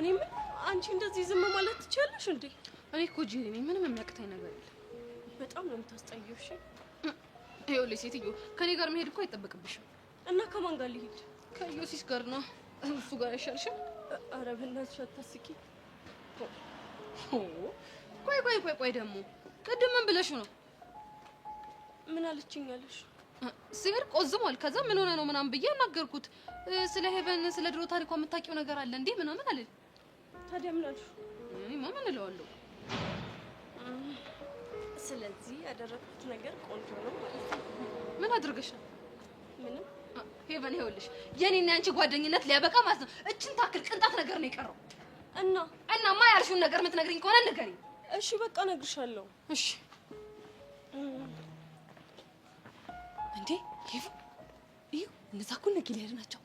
እኔ ምን አንቺ እንደዚህ ዝም ማለት ትችያለሽ እንዴ? እኔ እኮ ጄሪ ነኝ፣ ምንም የሚያቅተኝ ነገር የለም። በጣም ነው የምታስጠይው። እሺ ይኸውልሽ ሴትዮ ከኔ ጋር መሄድ እኮ አይጠበቅብሽም። እና ከማን ጋር ልሂድ? ከዮሲስ ጋር ነው። እሱ ጋር አይሻልሽም? ኧረ በእናትሽ አታስቂ። ቆይ ደግሞ ቅድም ምን ብለሽ ነው? ምን አለችኛለሽ? ሲሄድ ቆዝሟል። ከዛ ምን ሆነ ነው ምናምን ብዬ አናገርኩት። ስለ ሄቨን ስለ ድሮ ታሪኳ የምታውቂው ነገር አለ እንዴ ምናምን አለ። ታዲያ ምን አልሽ? እኔማ ምን እለዋለሁ? ስለዚህ ያደረኩት ነገር ቆንጆ ነው ማለት ነው። ምን አድርገሽ ነው? ምንም ሄቨን ይኸውልሽ የኔና ያንቺ ጓደኝነት ሊያበቃ ማለት ነው እችን ታክል ቅንጣት ነገር ነው የቀረው። እናማ ያልሽውን ነገር የምትነግሪኝ ከሆነ ንገሪኝ። እሺ በቃ እነግርሻለሁ። እሺ እንዴ ሄቭ እዩ እነዛ እኮ እነ ጊልያድ ናቸው።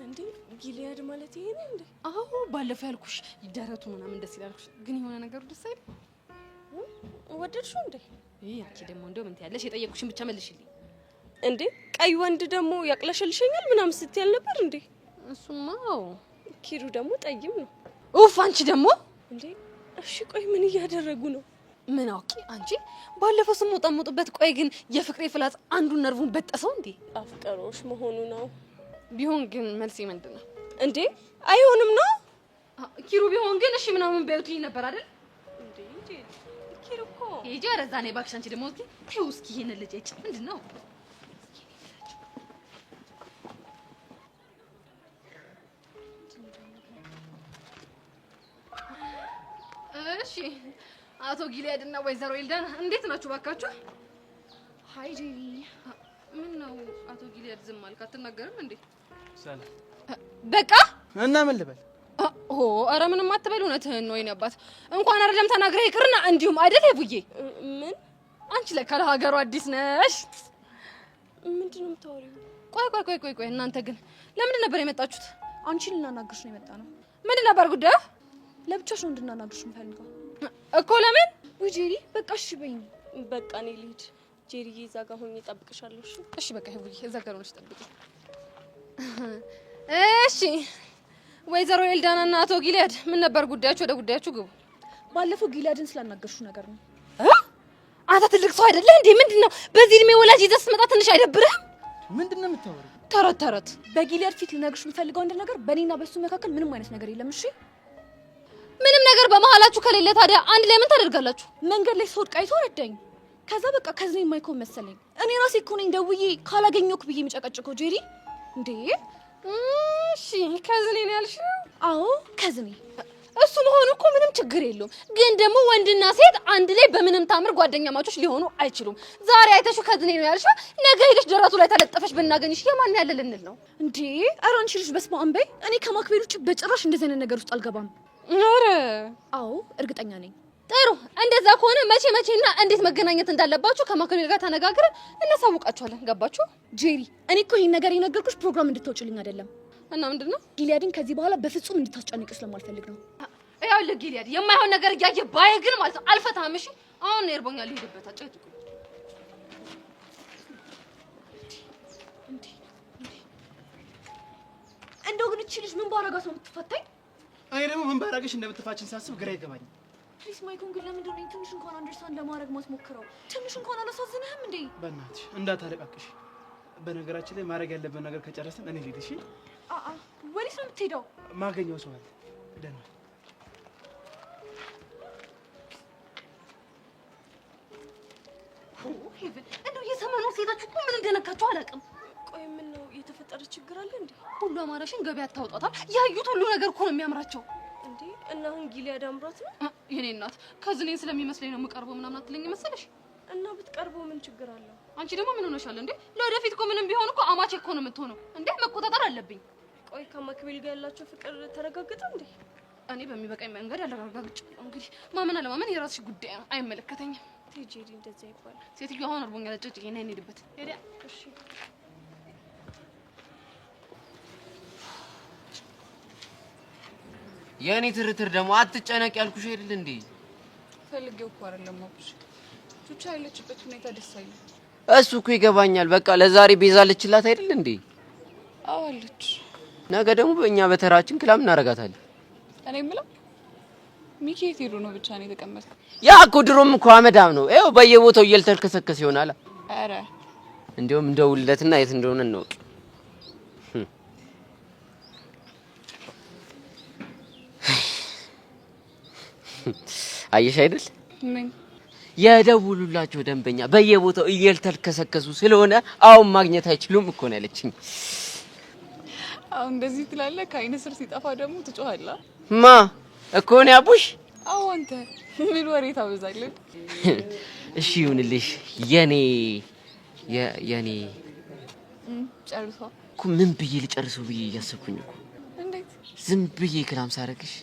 እንዴ ጊልያድ ማለት ይሄ ነው እንዴ? አዎ ባለፈው ያልኩሽ ይደረቱ ምናምን ደስ ይላልኩሽ፣ ግን የሆነ ነገሩ ደስ አይል። ወደድሽው እንዴ? አንቺ ደግሞ እንደው ምን ትያለሽ? የጠየቁሽን ብቻ መልሽልኝ። እንዴ ቀይ ወንድ ደግሞ ያቅለሸልሸኛል ምናምን ስትያል ነበር እንዴ? እሱማ ኪሩ ደግሞ ጠይም ነው። ኡፍ አንቺ ደግሞ እንዴ እሺ ቆይ ምን እያደረጉ ነው? ምን አውቂ አንቺ ባለፈው ስሞጣሞጥበት። ቆይ ግን የፍቅሬ ፍላጽ አንዱን ነርቡን በጠሰው እንዴ? አፍቀሮሽ መሆኑ ነው። ቢሆን ግን መልስ ምንድነው? እንዴ አይሆንም ነው። ኪሩ ቢሆን ግን እሺ ምናምን በዩትኝ ነበር አይደል? እንዴ ኪሩ እኮ ሂጂ አረዛኔ ባክሽ። አንቺ ደግሞ እስኪ ተው እስኪ ይሄን ልጅ እጭ ምንድነው? እሺ አቶ ጊልያድ እና ወይዘሮ ኤልዳና እንዴት ናችሁ ባካችሁ? ሃይ ጄሪ። ምን ነው አቶ ጊልያድ ዝም አልክ? አትናገርም እንዴ? ሰላም በቃ እና ምን ልበል? ኧረ ምንም አትበል። እውነትህን ነው የኔ አባት። እንኳን አይደለም ተናግረ ይቅርና እንዲሁም አይደል ቡዬ። ምን አንቺ ለካ ለሀገሩ አዲስ ነሽ። ምንድነው የምታወሪው? ቆይ እናንተ ግን ለምንድን ነበር የመጣችሁት? አንቺን ልናናግርሽ ነው የመጣነው። ምንድን ነበር ጉዳዩ? ለብቻሽ ነው እንድናናግርሽ የምፈልገው እኮ። ለምን? ወይ ጄሪ በቃ እሺ በይኝ። በቃ እኔ ልሂድ። ጄሪዬ እዛ ጋር ሆኜ እጠብቅሻለሁ። እሺ በቃ ቡዬ እዛ ጋር ሆነሽ ጠብቂ። እሺ ወይዘሮ ኤልዳናና አቶ ጊልያድ ምን ነበር ጉዳያችሁ? ወደ ጉዳያችሁ ግቡ። ባለፈው ጊልያድን ስላናገርሽው ነገር ነው። አንተ ትልቅ ሰው አይደለ እንዴ? ምንድነው በዚህ እድሜ ወላጅ ይዘህ ስትመጣ ትንሽ አይደብርህም? ምንድነው የምታወሪው? ተረት በጊልያድ ፊት ልነግርሽ የምፈልገው አንድ ነገር፣ በእኔና በሱ መካከል ምንም አይነት ነገር የለም። እሺ ምንም ነገር በመሀላችሁ ከሌለ ታዲያ አንድ ላይ ምን ታደርጋላችሁ? መንገድ ላይ ስወድቅ አይቶ ረዳኝ። ከዛ በቃ ከዝኔ የማይኮን መሰለኝ። እኔ ራሴ እኮ ነኝ ደውዬ ካላገኘሁክ ብዬ የሚጨቀጭቀው ጄሪ። እንዴ እሺ ከዝኔ ነው ያልሽው? አዎ ከዝኔ። እሱ መሆኑ እኮ ምንም ችግር የለውም። ግን ደግሞ ወንድና ሴት አንድ ላይ በምንም ታምር ጓደኛ ማቾች ሊሆኑ አይችሉም። ዛሬ አይተሹ ከዝኔ ነው ያልሽው፣ ነገ ሄደሽ ደረቱ ላይ ተለጠፈሽ ብናገኝሽ የማን ያለ ልንል ነው እንዴ? ኧረ አንቺ ልጅ በስመ አብ በይ። እኔ ከማክቤል ውጭ በጭራሽ እንደዚህ አይነት ነገር ውስጥ አልገባም። ኧረ አዎ እርግጠኛ ነኝ። ጥሩ፣ እንደዛ ከሆነ መቼና እንዴት መገናኘት እንዳለባችሁ ከማክቤል ጋር ተነጋግረን እናሳውቃችኋለን። ገባችሁ? ጄሪ እኔ እኮ ይሄን ነገር የነገርኩሽ ፕሮግራም እንድትወጪልኝ አይደለም። እና ምንድነው? ጊልያድን ከዚህ በኋላ በፍጹም እንድታስጨንቅ ስለማልፈልግ ነው። ይኸውልህ ጊልያድ የማይሆን ነገር እያየ ባይ ግን ማለት ነው አልፈታህም። እሺ አሁን እርቦኛል፣ ልሄድበት። አጨቅጭቁ እንደው ግን እቺ ልጅ ምን ባረጋት ነው የምትፈታኝ? እኔ ደግሞ ምን ባረጋሽ እንደምትፋችን ሳስብ ግራ ይገባኝ። ፕሊስ ማይኮን ግን ለምንድን ነው ትንሽ እንኳን አንደርስታንድ ለማድረግ ማስሞክረው? ትንሽ እንኳን አላሳዝንህም እንዴ? በእናትሽ እንዳታለቃቅሽ። በነገራችን ላይ ማድረግ ያለብን ነገር ከጨረስን እኔ ልሂድ። እሺ ወዴት ነው የምትሄደው? ማገኘው ሰው አለ። ደህና ሄቨን እንደው የሰመኑ ሴቶች እኮ ምን እንደነካቸው አላውቅም። ቆይ ምን ነው የተፈጠረ ችግር አለ እንዴ? ሁሉ አማራሽን ገበያ ታውጣታል። ያዩት ሁሉ ነገር እኮ ነው የሚያምራቸው እንዴ። እና አሁን ጊልያድ አምሯት ነው? የኔ እናት ከዝኔን ስለሚመስለኝ ነው የምቀርበው ምናምን አትለኝ መሰለሽ? እና ብትቀርበው ምን ችግር አለው? አንቺ ደግሞ ምን ሆነሻል እንዴ? ለወደፊት እኮ ምንም ቢሆን እኮ አማቼ እኮ ነው የምትሆነው እንዴ። መቆጣጠር አለብኝ። ቆይ ከማክቤል ጋር ያላችሁ ፍቅር ተረጋግጠ እንዴ? እኔ በሚበቃኝ መንገድ አረጋግጫለሁ። እንግዲህ ማመን አለማመን የራስሽ ጉዳይ ነው፣ አይመለከተኝም። ቴጄሪ እንደዛ ይባላል። ሴትዮ አሁን አርቦኛል፣ አጨጭኝ እና እንሂድበት። ሄዳ እሺ የኔ ትርትር ደግሞ አትጨነቅ ያልኩሽ አይደል እንዴ? ፈልጌው እኮ አይደለም አብሽ። ቹቻ ያለችበት ሁኔታ ደስ አይልም። እሱ እኮ ይገባኛል። በቃ ለዛሬ ቤዛ ልችላት አይደል እንዴ? አዎ አለች። ነገ ደግሞ በእኛ በተራችን ክላም እናረጋታለን። እኔ የምለው ሚኪ የት ሄዶ ነው ብቻ ነው የተቀመጥከው? ያ እኮ ድሮም እኮ አመዳም ነው። ይኸው በየቦታው እየተልከሰከሰ ይሆናል። ኧረ እንደውም እንደውልለትና የት እንደሆነ እንወቅ። አየሽ አይደል? ምን የደውሉላቸው ደንበኛ በየቦታው እየተልከሰከሱ ስለሆነ አሁን ማግኘት አይችሉም እኮ ነው ያለችኝ። አሁን እንደዚህ ትላለህ፣ ከአይነ ስር ሲጠፋ ደግሞ ትጮሃለህ። ማ እኮ ነው ያቡሽ? አዎ አንተ ምን ወሬ ታበዛለህ? እሺ ይሁንልሽ። የኔ ጨርሷ እኮ ምን ብዬ ልጨርሰው ብዬ እያሰብኩኝ እኮ። እንዴት ዝም ብዬ ክላም ሳረግሽ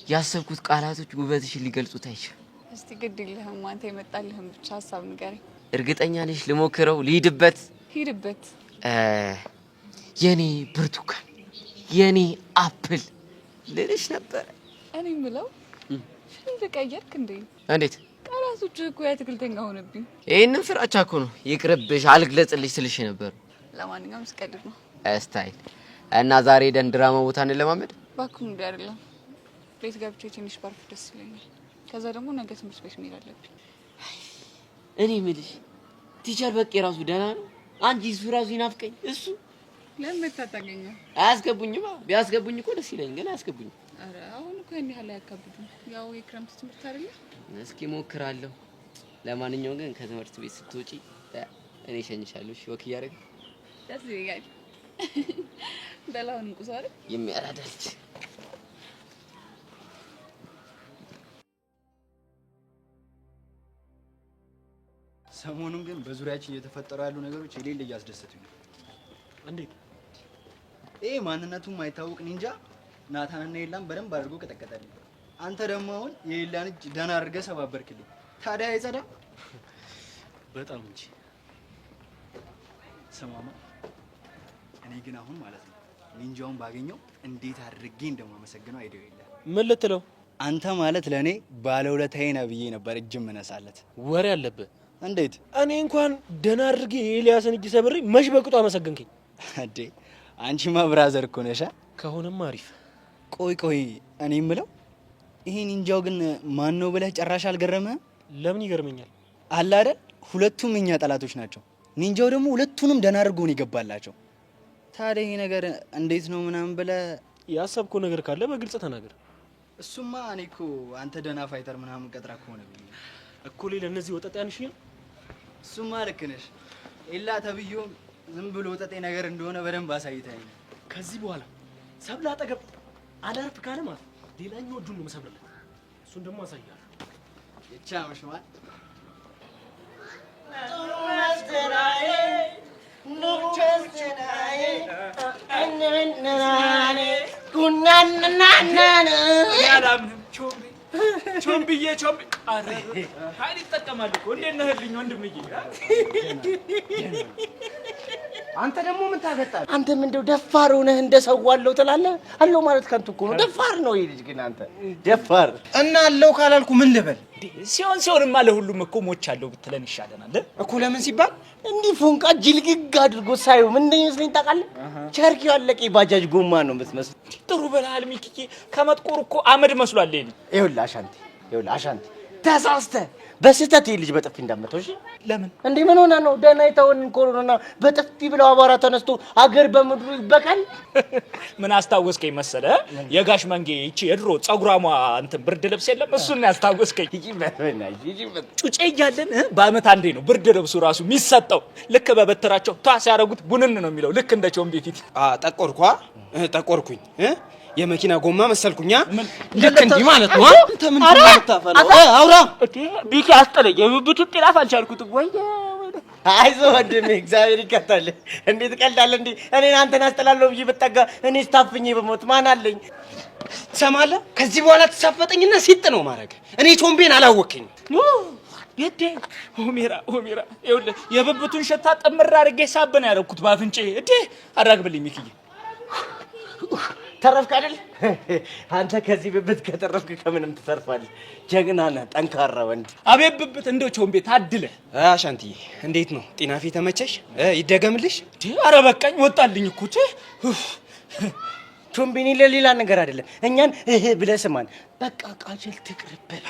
ያሰብኩት ቃላቶች ውበትሽን ሊገልጹት አይችልም። እስቲ ግድ የለህም አንተ የመጣልህም ብቻ ሀሳብ ንገረኝ። እርግጠኛ ነሽ? ልሞክረው፣ ልሂድበት። ሂድበት። የኔ ብርቱካን፣ የኔ አፕል ልልሽ ነበረ። እኔ የምለው እንደ ቀየርክ እንዴ? እንዴት? ቃላቶች እኮ የአትክልተኛ ሆነብኝ። ይሄንን ፍራቻ እኮ ነው ይቅርብሽ፣ አልግለጽልሽ ስልሽ ነበር። ለማንኛውም ስቀልድ ነው ስታይል እና ዛሬ ደን ድራማ ቦታ እንለማመድ። ባኩም እንዲ አይደለም። ቤት ገብቼ ትንሽ ባርፍ ደስ ይለኛል። ከዛ ደግሞ ነገ ትምህርት ቤት መሄድ አለብኝ። እኔ የምልሽ ቲቸር በቃ የራሱ ደህና ነው። አንቺ እሱ ራሱ ይናፍቀኝ። እሱ ለምን ታጣገኛ? አያስገቡኝማ። ቢያስገቡኝ እኮ ደስ ይለኝ፣ ግን አያስገቡኝ። አረ አሁን እኮ ያን ያህል አያካብዱም። ያው የክረምት ትምህርት አይደለ? እስኪ ሞክራለሁ። ለማንኛውም ግን ከትምህርት ቤት ስትወጪ እኔ እሸኝሻለሁ። እሺ ወክ እያደረግን ደስ ይላል። በላውን እንቁስ አይደል? የሚያራዳልች ሰሞኑን ግን በዙሪያችን እየተፈጠሩ ያሉ ነገሮች የሌለ እያስደሰቱኝ ነው። እንዴት? ይሄ ማንነቱ የማይታወቅ ኒንጃ ናታንና የላን በደንብ አድርጎ ቀጠቀጠልኝ። አንተ ደግሞ አሁን የሌላን እጅ ደህና አድርገህ ሰባበርክልኝ። ታዲያ አይጸዳ? በጣም እንጂ። ሰማማ እኔ ግን አሁን ማለት ነው ኒንጃውን ባገኘው እንዴት አድርጌ እንደማመሰግነው አይደው የለ። ምን ልትለው? አንተ ማለት ለኔ ባለውለታዬ ነህ ብዬ ነበር እጅ መነሳለት። ወሬ አለብህ። እንዴት? እኔ እንኳን ደህና አድርጌ ኤልያስን እጅ ሰብሬ መች በቅጡ አመሰገንከኝ እንዴ? አንቺማ ብራዘር እኮ ነሽ። ከሆነም አሪፍ። ቆይ እኔ የምለው ይሄ ኒንጃው ግን ማን ነው ብለህ ጨራሽ አልገረመህም? ለምን ይገርመኛል? አለ አይደል ሁለቱም እኛ ጠላቶች ናቸው። ኒንጃው ደግሞ ሁለቱንም ደህና አድርጎ ነው ይገባላቸው። ታዲያ ይሄ ነገር እንዴት ነው ምናምን ብለህ ያሰብከው ነገር ካለ በግልጽ ተናገር። እሱማ እኔ እኮ አንተ ደህና ፋይተር ምናምን ቀጥራ ከሆነ እኮ ሌላ እነዚህ ወጠጤ አንሽ ነው። እሱማ ልክ ነሽ። ኤላ ተብዬው ዝም ብሎ ወጠጤ ነገር እንደሆነ በደንብ አሳይተኸኝ። ከዚህ በኋላ ሰብለ አጠገብ አላርፍ ካለ ማለት ሌላኛው እጁን ነው መሰብረለት። እሱን ደግሞ አሳያለሁ። ብቻ መሽማል ቾምብዬ አረ ኃይል ይጠቀማል እኮ። እንዴት ነህ ልኝ ወንድምዬ? አንተ ደግሞ ምን ታገጣለህ? አንተም እንደው ደፋር ሆነህ እንደሰዋለው ትላለህ። አለው ማለት ከንቱ እኮ ነው። ደፋር ነው ይሄ ልጅ ግን አንተ ደፋር እና አለው ካላልኩ ምን ልበል? ሲሆንማ ለሁሉም እኮ ሞቻለሁ ብትለን ይሻለናል እኮ። ለምን ሲባል እንዲህ ፎንቃ ጅልግግ አድርጎ ሳይው ምን እንደሚመስለኝ ታውቃለህ? ቸርኪው ያለቀ ባጃጅ ጎማ ነው የምትመስለው። ጥሩ በላል ሚኪኪ። ከመጥቆር እኮ አመድ መስሏል ይሄ። ይኸውልህ አሻንቲ ተሳስተህ በስህተት ይሄ ልጅ በጥፊ እንዳመተው። እሺ ለምን እንዴ? ምን ሆነ ነው? ደህና ይተውን ኮሮና በጥፊ ብለው አቧራ ተነስቶ አገር በምድሩ ይበቃል። ምን አስታወስከኝ መሰለ? የጋሽ መንጌ እቺ የድሮ ጸጉራሟ እንትን ብርድ ልብስ የለም? እሱን ያስታወስከኝ። ጩጬ እያለን በአመት አንዴ ነው ብርድ ልብሱ ራሱ የሚሰጠው። ልክ በበትራቸው ቷ ሲያደርጉት ቡንን ነው የሚለው። ልክ እንደ ቾምቤ ፊት ጠቆርኩኝ የመኪና ጎማ መሰልኩኛ። ልክ እንዲህ ማለት ነው። አንተ ምን ታፈለው? አውራ ቢኪ አስጠለኝ። የብብቱን ጤናፍ አልቻልኩትም። ወይ አይዞህ ወንድሜ እግዚአብሔር ይከታል። እንዴት ቀልዳለህ እንዴ? እኔን አንተን አስጠላለሁ ብዬ በጠጋ እኔ ስታፍኝ በሞት ማን አለኝ? ትሰማለህ? ከዚህ በኋላ ተሳፈጠኝና ሲጥ ነው ማድረግ። እኔ ቾምቤን አላወቅኝ የዴ ሆሜራ ይኸውልህ የብብቱን ሸታ ጥምር አድርጌ ሳብ ነው ያደረኩት ባፍንጬ። እዴ አራግብልኝ ሚኪዬ። ተረፍክ አይደል? አንተ ከዚህ ብብት ከተረፍክ ከምንም ትተርፋለህ። ጀግና ነህ፣ ጠንካራ ወንድ። አቤት ብብት እንደው ቾምቤ ታድለ። አሻንቲዬ እንዴት ነው? ጤናፊ ተመቸሽ? ይደገምልሽ? ኧረ በቃኝ ወጣልኝ እኮ። ቾምቢኒ ለሌላ ነገር አይደለም። እኛን ብለህ ስማን። በቃ ቃጀል ትቅርብ በቃ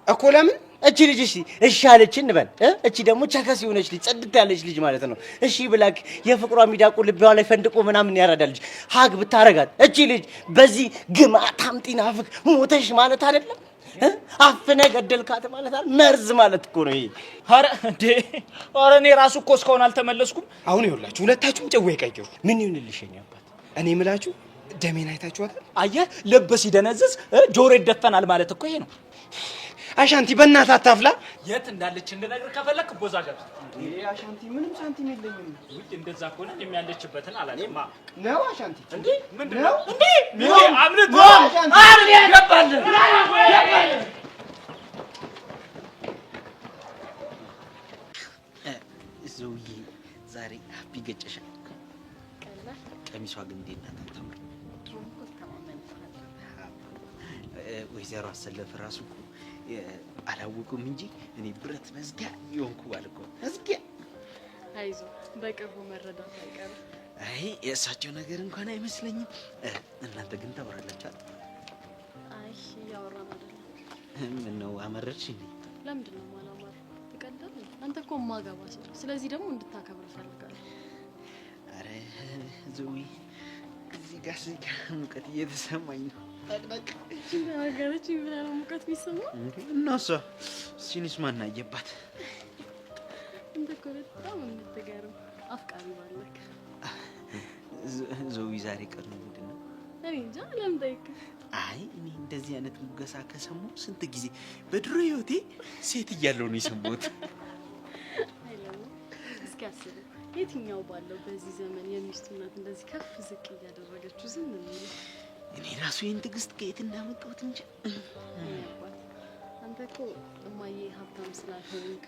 እኮ ለምን እቺ ልጅ እሺ አለች እንበል። እቺ ደግሞ ቸከስ የሆነች ልጅ ጽድት ያለች ልጅ ማለት ነው። እሺ ብላክ የፍቅሯ ሚዳቁ ልቧ ላይ ፈንድቆ ምናምን ያራዳልች ሀግ ብታረጋት እቺ ልጅ በዚህ ግማታም ጢናፍክ ሞተሽ ማለት አይደለም። አፍነ ገደልካት ማለት አይደል? መርዝ ማለት እኮ ነው ይሄ። ኧረ እንዴ! ኧረ እኔ ራሱ እኮ እስካሁን አልተመለስኩም። አሁን ይኸውላችሁ ሁለታችሁም ጨው ይቀይሩ። ምን ይሁንልሽ የኔ አባት? እኔ የምላችሁ ደሜን አይታችኋታል? አየህ፣ ልብ ሲደነዝዝ ጆሮ ይደፈናል ማለት እኮ ይሄ ነው። አሻንቲ በእናትህ አታፍላ። የት እንዳለች እንድነግርህ ከፈለክ ቦዛ ገብስ። አሻንቲ ምንም ሳንቲም የለኝም። ውይ እንደዛ ከሆነ የሚያለችበትን አላውቅም። ነው አሻንቲ እንዴ? ምንድን ነው እንዴ? አምልጥ ዞዬ ዛሬ ሀፒ ገጨሻል። ቀሚሷ ግን እንዴት ናት? አታምር? ወይዘሮ አሰለፍ ራሱ እኮ አላወቁም እንጂ እኔ ብረት መዝጊያ የሆንኩ ባልኩ መዝጊያ። አይዞህ በቅርቡ መረዳት አይቀርም። አይ የእሳቸው ነገር እንኳን አይመስለኝም። እናንተ ግን ታወራላችሁ? አይ እያወራን አይደለም። ምን ነው አመረርሽ እንዴ? ለምንድን ነው የማላማረው? ትቀልዳለህ? አንተ እኮ ማገባ ሰው፣ ስለዚህ ደግሞ እንድታከብር እፈልጋለሁ። አረ ዞይ እዚህ ጋር ሙቀት እየተሰማኝ ነው። ጠቅጠቅ ነገሮች ይብላል ሙቀት ቢሰማ እናሳ ሲኒስ ማን አየባት? እንደ ኮረጣው የምትገርም አፍቃሪ ባለክ። ዞይ ዛሬ ቀን ምንድን ነው? እኔ እንጃ። ለምን ጠይቅ? አይ እኔ እንደዚህ አይነት ሙገሳ ከሰማሁ ስንት ጊዜ በድሮ ህይወቴ ሴት እያለሁ ነው የሰማሁት። አይለማ እስኪ አስብ፣ የትኛው ባለው በዚህ ዘመን የሚስቱ እናት እንደዚህ ከፍ ዝቅ እያደረገችው ዝም ነው? እኔ ራሱ ይሄን ትዕግስት ከየት እንዳመጣሁት እንጂ። አባት አንተ እኮ እማዬ ሀብታም ስላልሆንክ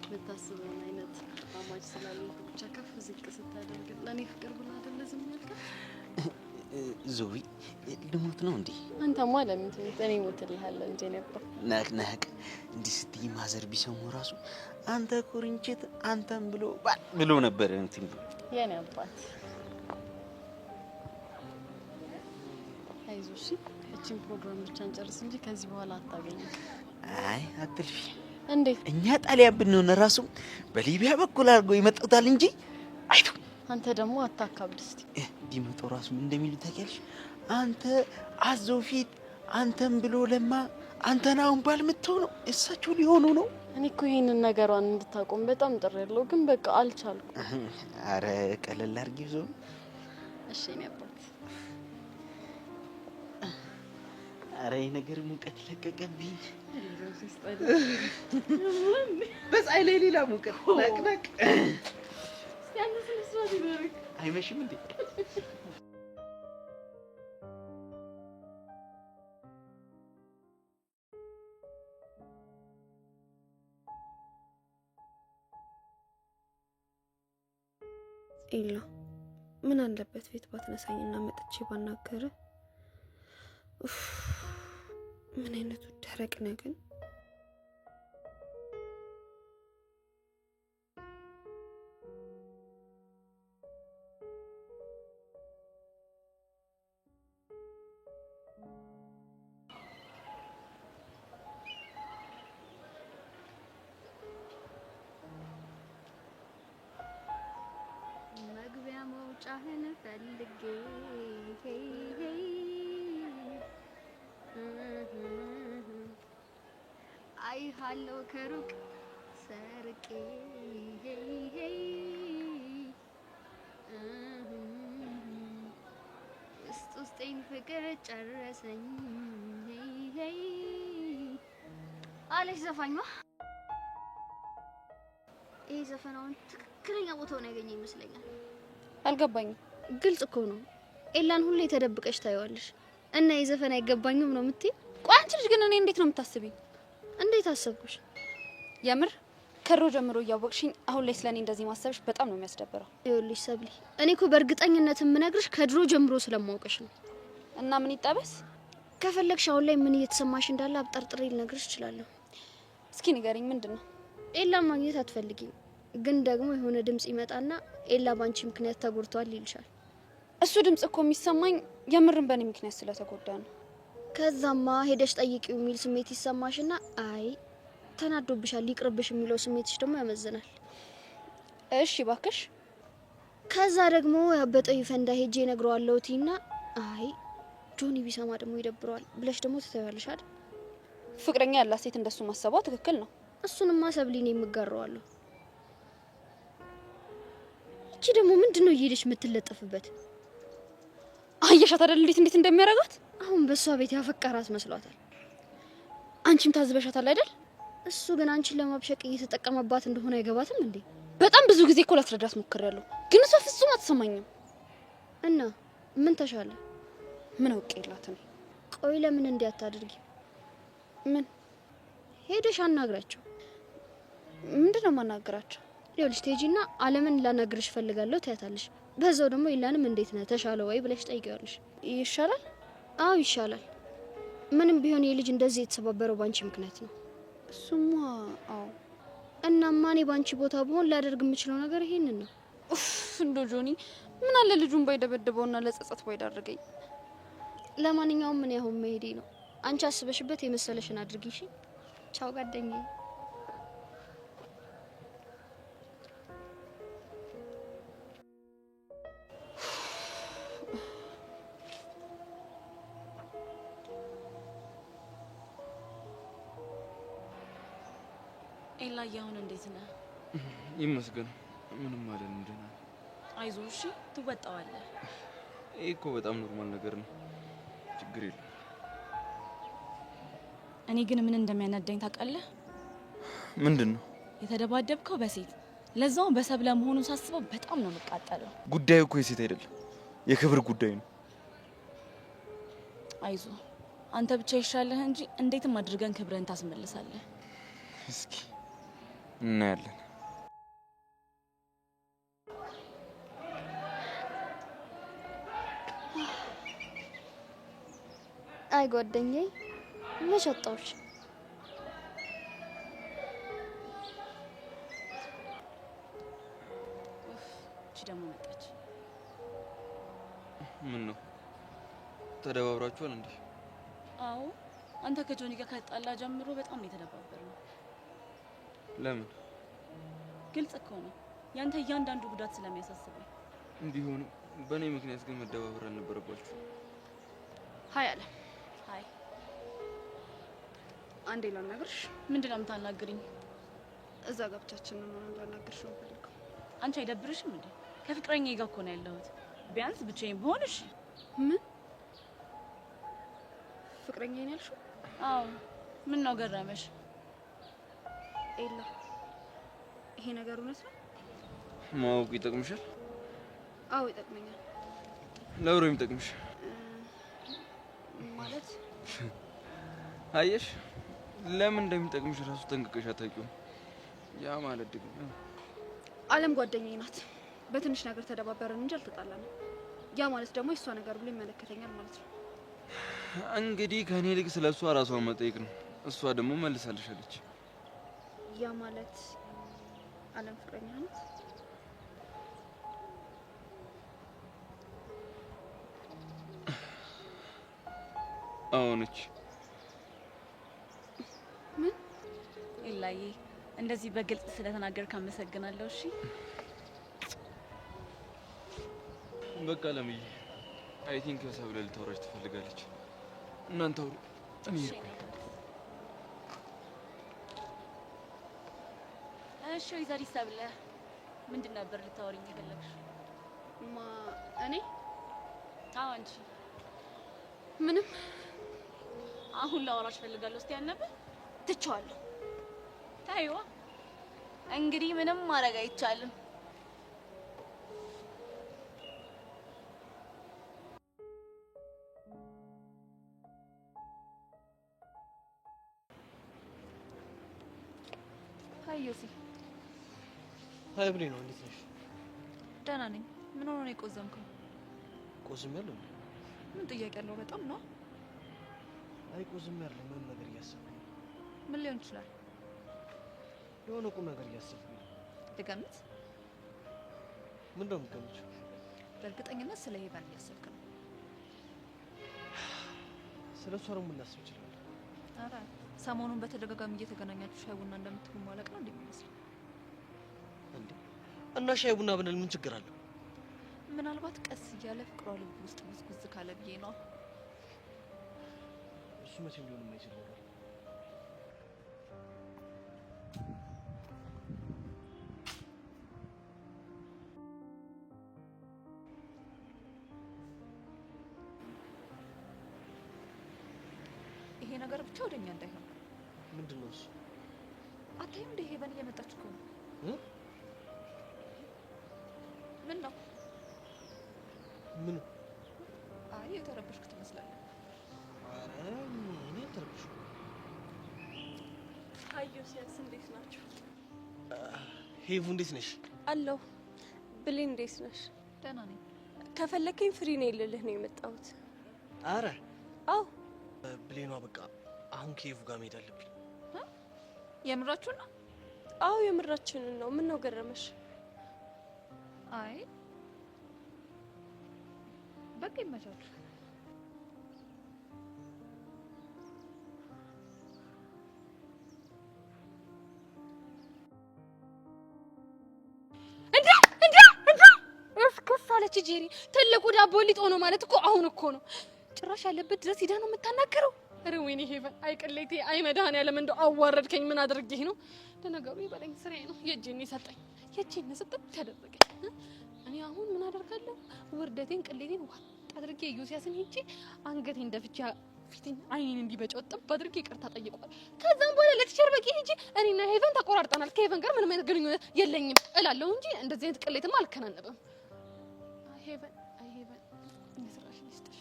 የምታስበውን አይነት አማች ስላልሆንክ ብቻ ከፍ ዝቅ ስታደርግ ለእኔ ፍቅር ብላ አይደለ ዝም ያልከው? ዞይ ልሞት ነው እንዴ? አንተማ ለምን ትሞት? እኔ እሞትልሃለሁ እንጂ ነበር። ነቅ እንዲህ ስትይ ማዘር ቢሰሙ ራሱ አንተ ኩርንችት አንተም ብሎ ነበር እንትን የኔ አባት። አይዞሽ እቺን ፕሮግራም ብቻ እንጨርስ እንጂ ከዚህ በኋላ አታገኝም። አይ አትልፊ። እንዴት? እኛ ጣሊያን ብንሆን ራሱ በሊቢያ በኩል አድርገው ይመጡታል እንጂ አይቱ። አንተ ደግሞ አታካብድ እስቲ። እንዲመጡ ራሱ ምን እንደሚሉ ታውቂያለሽ? አንተ አዞ ፊት አንተም ብሎ ለማ አንተን አሁን ባል የምትሆነው እሳቸው ሊሆኑ ነው። እኔ እኮ ይሄንን ነገሯን እንድታቆም በጣም ጥሬ ያለው ግን በቃ አልቻልኩም። አረ ቀለል አድርጊው ዞ። እሺ እኔ አባት። አረ ይሄ ነገር ሙቀት ለቀቀብኝ። በፀሐይ ላይ ሌላ ሙቀት ነቅነቅ። ያንተ ስለስራት ይበርክ። አይመሽም እንዴ? ኤላ ምን አለበት ቤት ባትነሳኝና መጥቼ ባናገረ። ምን አይነቱ ደረቅ ነው ግን። መግቢያ መውጫህን ፈልጌ አይሃለው ከሩቅ ሰርቄ ውስጤን ፍቅር ጨረሰኝ አለች ዘፋኟ። ይሄ ዘፈናውን ትክክለኛ ቦታውን ያገኘ ይመስለኛል። አልገባኝም። ግልጽ እኮ ነው። ኤላን ሁሌ ተደብቀሽ ታይዋለሽ እና የዘፈን አይገባኝም ነው የምትይ? ቆይ አንቺ ልጅ ግን እኔ እንዴት ነው የምታስቢኝ? እንዴት አሰብኩሽ? የምር ከድሮ ጀምሮ እያወቅሽኝ አሁን ላይ ስለኔ እንደዚህ ማሰብሽ በጣም ነው የሚያስደብረው። ይኸውልሽ ሰብሊ፣ እኔ እኮ በእርግጠኝነት የምነግርሽ ከድሮ ጀምሮ ስለማውቅሽ ነው። እና ምን ይጠበስ? ከፈለግሽ አሁን ላይ ምን እየተሰማሽ እንዳለ አብጠርጥሬ ልነግርሽ እችላለሁ። እስኪ ንገሪኝ፣ ምንድነው? ኤላን ማግኘት አትፈልጊም፣ ግን ደግሞ የሆነ ድምጽ ይመጣና ኤላ ባንቺ ምክንያት ተጎድቷል ይልሻል። እሱ ድምጽ እኮ የሚሰማኝ የምርን በኔ ምክንያት ስለተጎዳ ነው። ከዛማ ሄደሽ ጠይቂው የሚል ስሜት ይሰማሽና አይ ተናዶብሻል ይቅርብሽ የሚለው ስሜትሽ ደግሞ ያመዝናል። እሺ ባክሽ። ከዛ ደግሞ ያበጠው ይፈንዳ ሄጄ ነግረዋለሁ ቲና አይ ጆኒ ቢሰማ ደግሞ ይደብረዋል ብለሽ ደግሞ ትተያለሽ አይደል? ፍቅረኛ ያላት ሴት እንደሱ ማሰቧ ትክክል ነው። እሱንማ ሰብሊን የምጋራዋለሁ። እቺ ደግሞ ምንድነው እየሄደሽ የምትለጠፍበት? አየሻት አይደል እንዴት እንደሚያረጋት? አሁን በሷ ቤት ያፈቀራት መስሏታል። አንቺም ታዝበሻታል አይደል? እሱ ግን አንቺን ለማብሸቅ እየተጠቀመባት እንደሆነ አይገባትም እንዴ? በጣም ብዙ ጊዜ እኮ ላስረዳት ሞክሬያለሁ፣ ግን እሷ ፍጹም አትሰማኝም። እና ምን ተሻለ? ምን አውቄላት ነው? ቆይ ለምን እንዲህ አታድርጊ? ምን ሄደሽ አናግራቸው። ምንድነው ማናገራቸው? ይኸውልሽ ቴጂና አለምን ላናግርሽ ፈልጋለሁ ትያታለሽ። በዛው ደግሞ ኢላንም እንዴት ነህ ተሻለ ወይ ብለሽ ጠይቂዋለሽ። ይሻላል? አዎ ይሻላል። ምንም ቢሆን የልጅ እንደዚህ የተሰባበረው ባንቺ ምክንያት ነው። እሱማ አዎ። እናማ እኔ ባንቺ ቦታ ብሆን ላደርግ የምችለው ነገር ይሄንን ነው። ኡፍ እንዶ ጆኒ ምን አለ ልጁን ባይደበደበውና ለጸጸት ባይዳርገኝ። ለማንኛውም ምን ያሁን መሄዴ ነው። አንቺ አስበሽበት የመሰለሽን አድርጊ እሺ። ቻው ጓደኛዬ። ኤላዬ አሁን እንዴት ነህ? ይመስገን ምንም አይደለም ደህና። አይዞህ እሺ ትወጣዋለህ። ይሄ እኮ በጣም ኖርማል ነገር ነው፣ ችግር የለም። እኔ ግን ምን እንደሚያናደኝ ታውቃለህ? ምንድን ነው? የተደባደብከው በሴት ለዛው በሰብለ መሆኑን ሳስበው በጣም ነው የምቃጠለው። ጉዳዩ እኮ የሴት አይደለም የክብር ጉዳይ ነው። አይዞህ አንተ ብቻ ይሻለህ እንጂ እንዴትም አድርገን ክብረን ታስመልሳለህ። እስኪ እናያለን። አይ ጓደኛዬ መች ወጣሁሽ? እቺ ደግሞ መጣች። ምን ነው ተደባብራችኋል እንዴ? አዎ አንተ ከጆኒ ጋር ከጣላ ጀምሮ በጣም ነው የተደባበርነው። ለምን? ግልጽ እኮ ነው ያንተ እያንዳንዱ ጉዳት ስለሚያሳስበኝ። ቢሆንም በእኔ ምክንያት ግን መደባበር አልነበረባችሁ። ሀይ አለ። ሀይ አንዴ ላናግርሽ። ምንድነው የምታናግሪኝ? እዛ ጋብቻችንን ነው ላናግርሽ ነው ፈልገው። አንቺ አይደብርሽም እንዴ? ከፍቅረኛዬ ጋር እኮ ነው ያለሁት። ቢያንስ ብቻዬን ብሆን እሺ። ምን ፍቅረኛዬ ነው ያልሽው? አዎ ምን ነው ገረመሽ? ኤላ ይሄ ነገር እውነት ነው? ማወቅ ይጠቅምሻል? አዎ ይጠቅመኛል። ለብሮ የሚጠቅምሽ ማለት አየሽ፣ ለምን እንደሚጠቅምሽ ራሱ ጠንቅቀሽ አታውቂውም። ያ ማለት ደግሞ አለም ጓደኛዬ ናት። በትንሽ ነገር ተደባበረን እንጂ አልተጣላንም። ያ ማለት ደግሞ የሷ ነገር ብሎ ይመለከተኛል ማለት ነው። እንግዲህ ከኔ ልክ ስለሷ ራሷን መጠየቅ ነው። እሷ ደግሞ መልሳልሻለች። ያ ማለት አለም ፍቅረኛ ናት? አዎነች። ምን? ኤላዬ እንደዚህ በግልጽ ስለተናገርክ አመሰግናለሁ። እሺ በቃ ለምዬ አይ ቲንክ ሰብለ ልታወራች ትፈልጋለች። እናንተ አውሩ። እኔ እሺ ወይዘሪት ሰብለ ምንድን ነበር ልታወሪኝ የፈለግሽው? እኔ? አዎ አንቺ። ምንም። አሁን ላወራሽ ፈልጋለሁ። እስቲ ያልነበር ትቼዋለሁ። ታይዋ እንግዲህ ምንም ማድረግ አይቻልም። ሀይ ዮሲ። ሀይ ብሌ ነው። እንዴት ነሽ? ደህና ነኝ። ምን ሆኖ ነው የቆዘምከው? ቆዝም ያለው ምን ጥያቄ አለው? በጣም ነው። አይ ቆዝም ያለው ምንም ነገር እያሰብኩ ነው። ምን ሊሆን ይችላል? የሆነ ቁም ነገር እያሰብኩ ነው። ድገምት። ምን ነው የምትገምቺው? በእርግጠኝነት ስለ ሄቨን እያሰብክ ነው። ስለሷ ነው የምናስብ ይችላል። ኧረ ሰሞኑን በተደጋጋሚ እየተገናኛችሁ ሻይ ቡና እንደምትሉ ማለቅ ነው እንደሚመስለው እንዴ? እና ሻይ ቡና ብንል ምን ችግር አለው? ምናልባት ቀስ እያለ ፍቅሯ ልብ ውስጥ ጉዝጉዝ ካለ ብዬ ነው። እሱ መቼም ሊሆን የማይችል ነገር። ይሄ ነገር ብቻ ወደኛ እንዳይሆን። ምንድነው እሱ? አታይም እንደ ሄቨን እየመጣች እኮ ነው። ምን ነው? ምን? አይ የተረበሽክ ትመስላለህ። አረ እኔ ተረበሽኩ። አዮሲያስ እንዴት ናችሁ? ሄቭ እንዴት ነሽ? አለሁ። ብሌን እንዴት ነሽ? ደህና ነኝ። ከፈለከኝ ፍሪ ነኝ ልልህ ነው የመጣሁት። አረ አዎ ብሌኗ በቃ አሁን ከሄቭ ጋር መሄድ አለብኝ። የምራችሁን ነው? አዎ የምራችንን ነው። ምን ነው ገረመሽ? አይ በቃ ይመቻችሁ። እስከሳለች ጄሪ ትልቁ ዳቦ ሊጥ ሆኖ ማለት እኮ አሁን እኮ ነው። ጭራሽ ያለበት ድረስ ሂዳ ነው የምታናገረው። ኧረ ወይኔ ሄቨን፣ አይ ቅሌቴ፣ አይ መድኃኒዓለም እንደው አዋረድከኝ። ምን አድርጌህ ነው? ለነገሩ ይበለኝ ስራዬ ነው። የእጄን ሰጠኝ፣ የእጄን ስጥት ያደረገኝ። እኔ አሁን ምን አደርጋለሁ? ውርደቴን ቅሌቴን ዋጥ አድርጌ ዮሲያስን ሄጄ አንገቴን ደፍቻ ፊቴን አይኔን እንዲበጨው ጥብ አድርጌ ይቅርታ ጠይቋል። ከዛም በኋላ ለቲቸር በቂ ሄጄ እኔና ሄቨን ተቆራርጠናል፣ ከሄቨን ጋር ምንም አይነት ግንኙነት የለኝም እላለሁ እንጂ እንደዚህ አይነት ቅሌትማ አልከናነበም። ሄቨን አይ ሄቨን እንስራሽ ልስጥሽ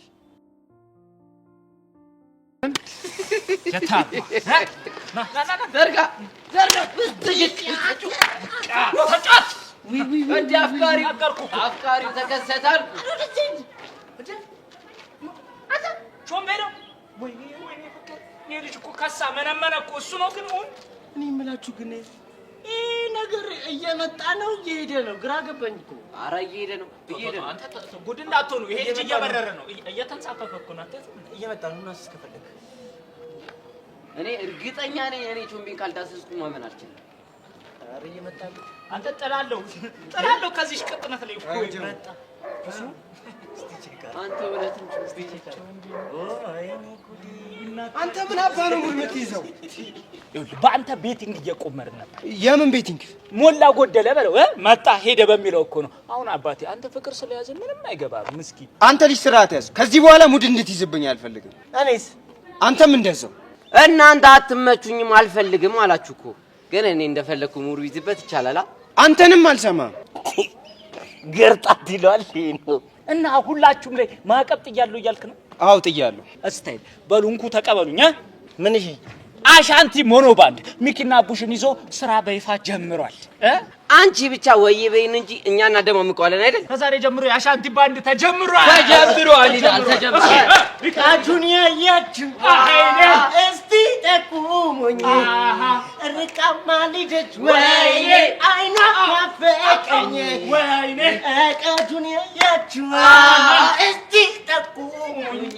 የታባ ዘርጋ ብትይቅያችሁ ተጫት እንደ አፍቃሪው ተከሰታል። ቾምቤሮ ወይኔ ፍቅር የልጅ እኮ ከሳ መነመነ እኮ እሱ ነው። ግን እኔ የምላችሁ ግን ይህ ነገር እየመጣ ነው እየሄደ ነው? ግራ ገባኝ እኮ። ኧረ እየሄደ ነው ነው። አንተ ጉድ እንዳትሆኑ። ይሄ ልጅ እየበረረ ነው፣ እየተንሳፈፈ እኮ ነው። እየመጣ ነው። እናስ እስከፈለክ እኔ እርግጠኛ ነኝ። እኔ ቾምቤን ካልዳሰስኩ ማመን አልችልም። ኧረ እየመጣ ነው። አንተ ጥላለሁ ከዚህ ቅጥነት ላይ መጣ። አንተ ወለትን አንተ ምን አባ ነው የምትይዘው? በአንተ ቤቲንግ እየቆመርን ነበር። የምን ቤቲንግ? ሞላ ጎደለ በለው መጣ ሄደ በሚለው እኮ ነው። አሁን አባቴ አንተ ፍቅር ስለያዝን ምንም አይገባም። ምስኪን አንተ ልጅ ስርዓት ያዝ። ከዚህ በኋላ ሙድ እንድትይዝብኝ አልፈልግም። እኔስ አንተም እንደዛው። እናንተ አትመቹኝም አልፈልግም አላችሁ እኮ። ግን እኔ እንደፈለኩ ሙድ ይዝበት ይቻላል። አንተንም አልሰማም። ገርጣት ይላል ነው። እና ሁላችሁም ላይ ማዕቀብ ጥያለሁ እያልክ ነው? አዎ ጥያለሁ። እስታይል በሉንኩ ተቀበሉኝ። ምን ይሄ አሻንቲ ሞኖባንድ ሚኪና ቡሽን ይዞ ስራ በይፋ ጀምሯል። አንቺ ብቻ ወይ በይን እንጂ እኛና ደሞ ምቀዋለን አይደል? ከዛሬ ጀምሮ የአሻንቲ ባንድ ተጀምሯል ይላል። ተጀምሯል። ዱንያ ያችሁ እስቲ ጠቁሙኝ። ርቃማ ልጆች ወይኔ አይና ማፈቀኝ ወይኔ ዱንያ ያችሁ እስቲ ጠቁሙኝ።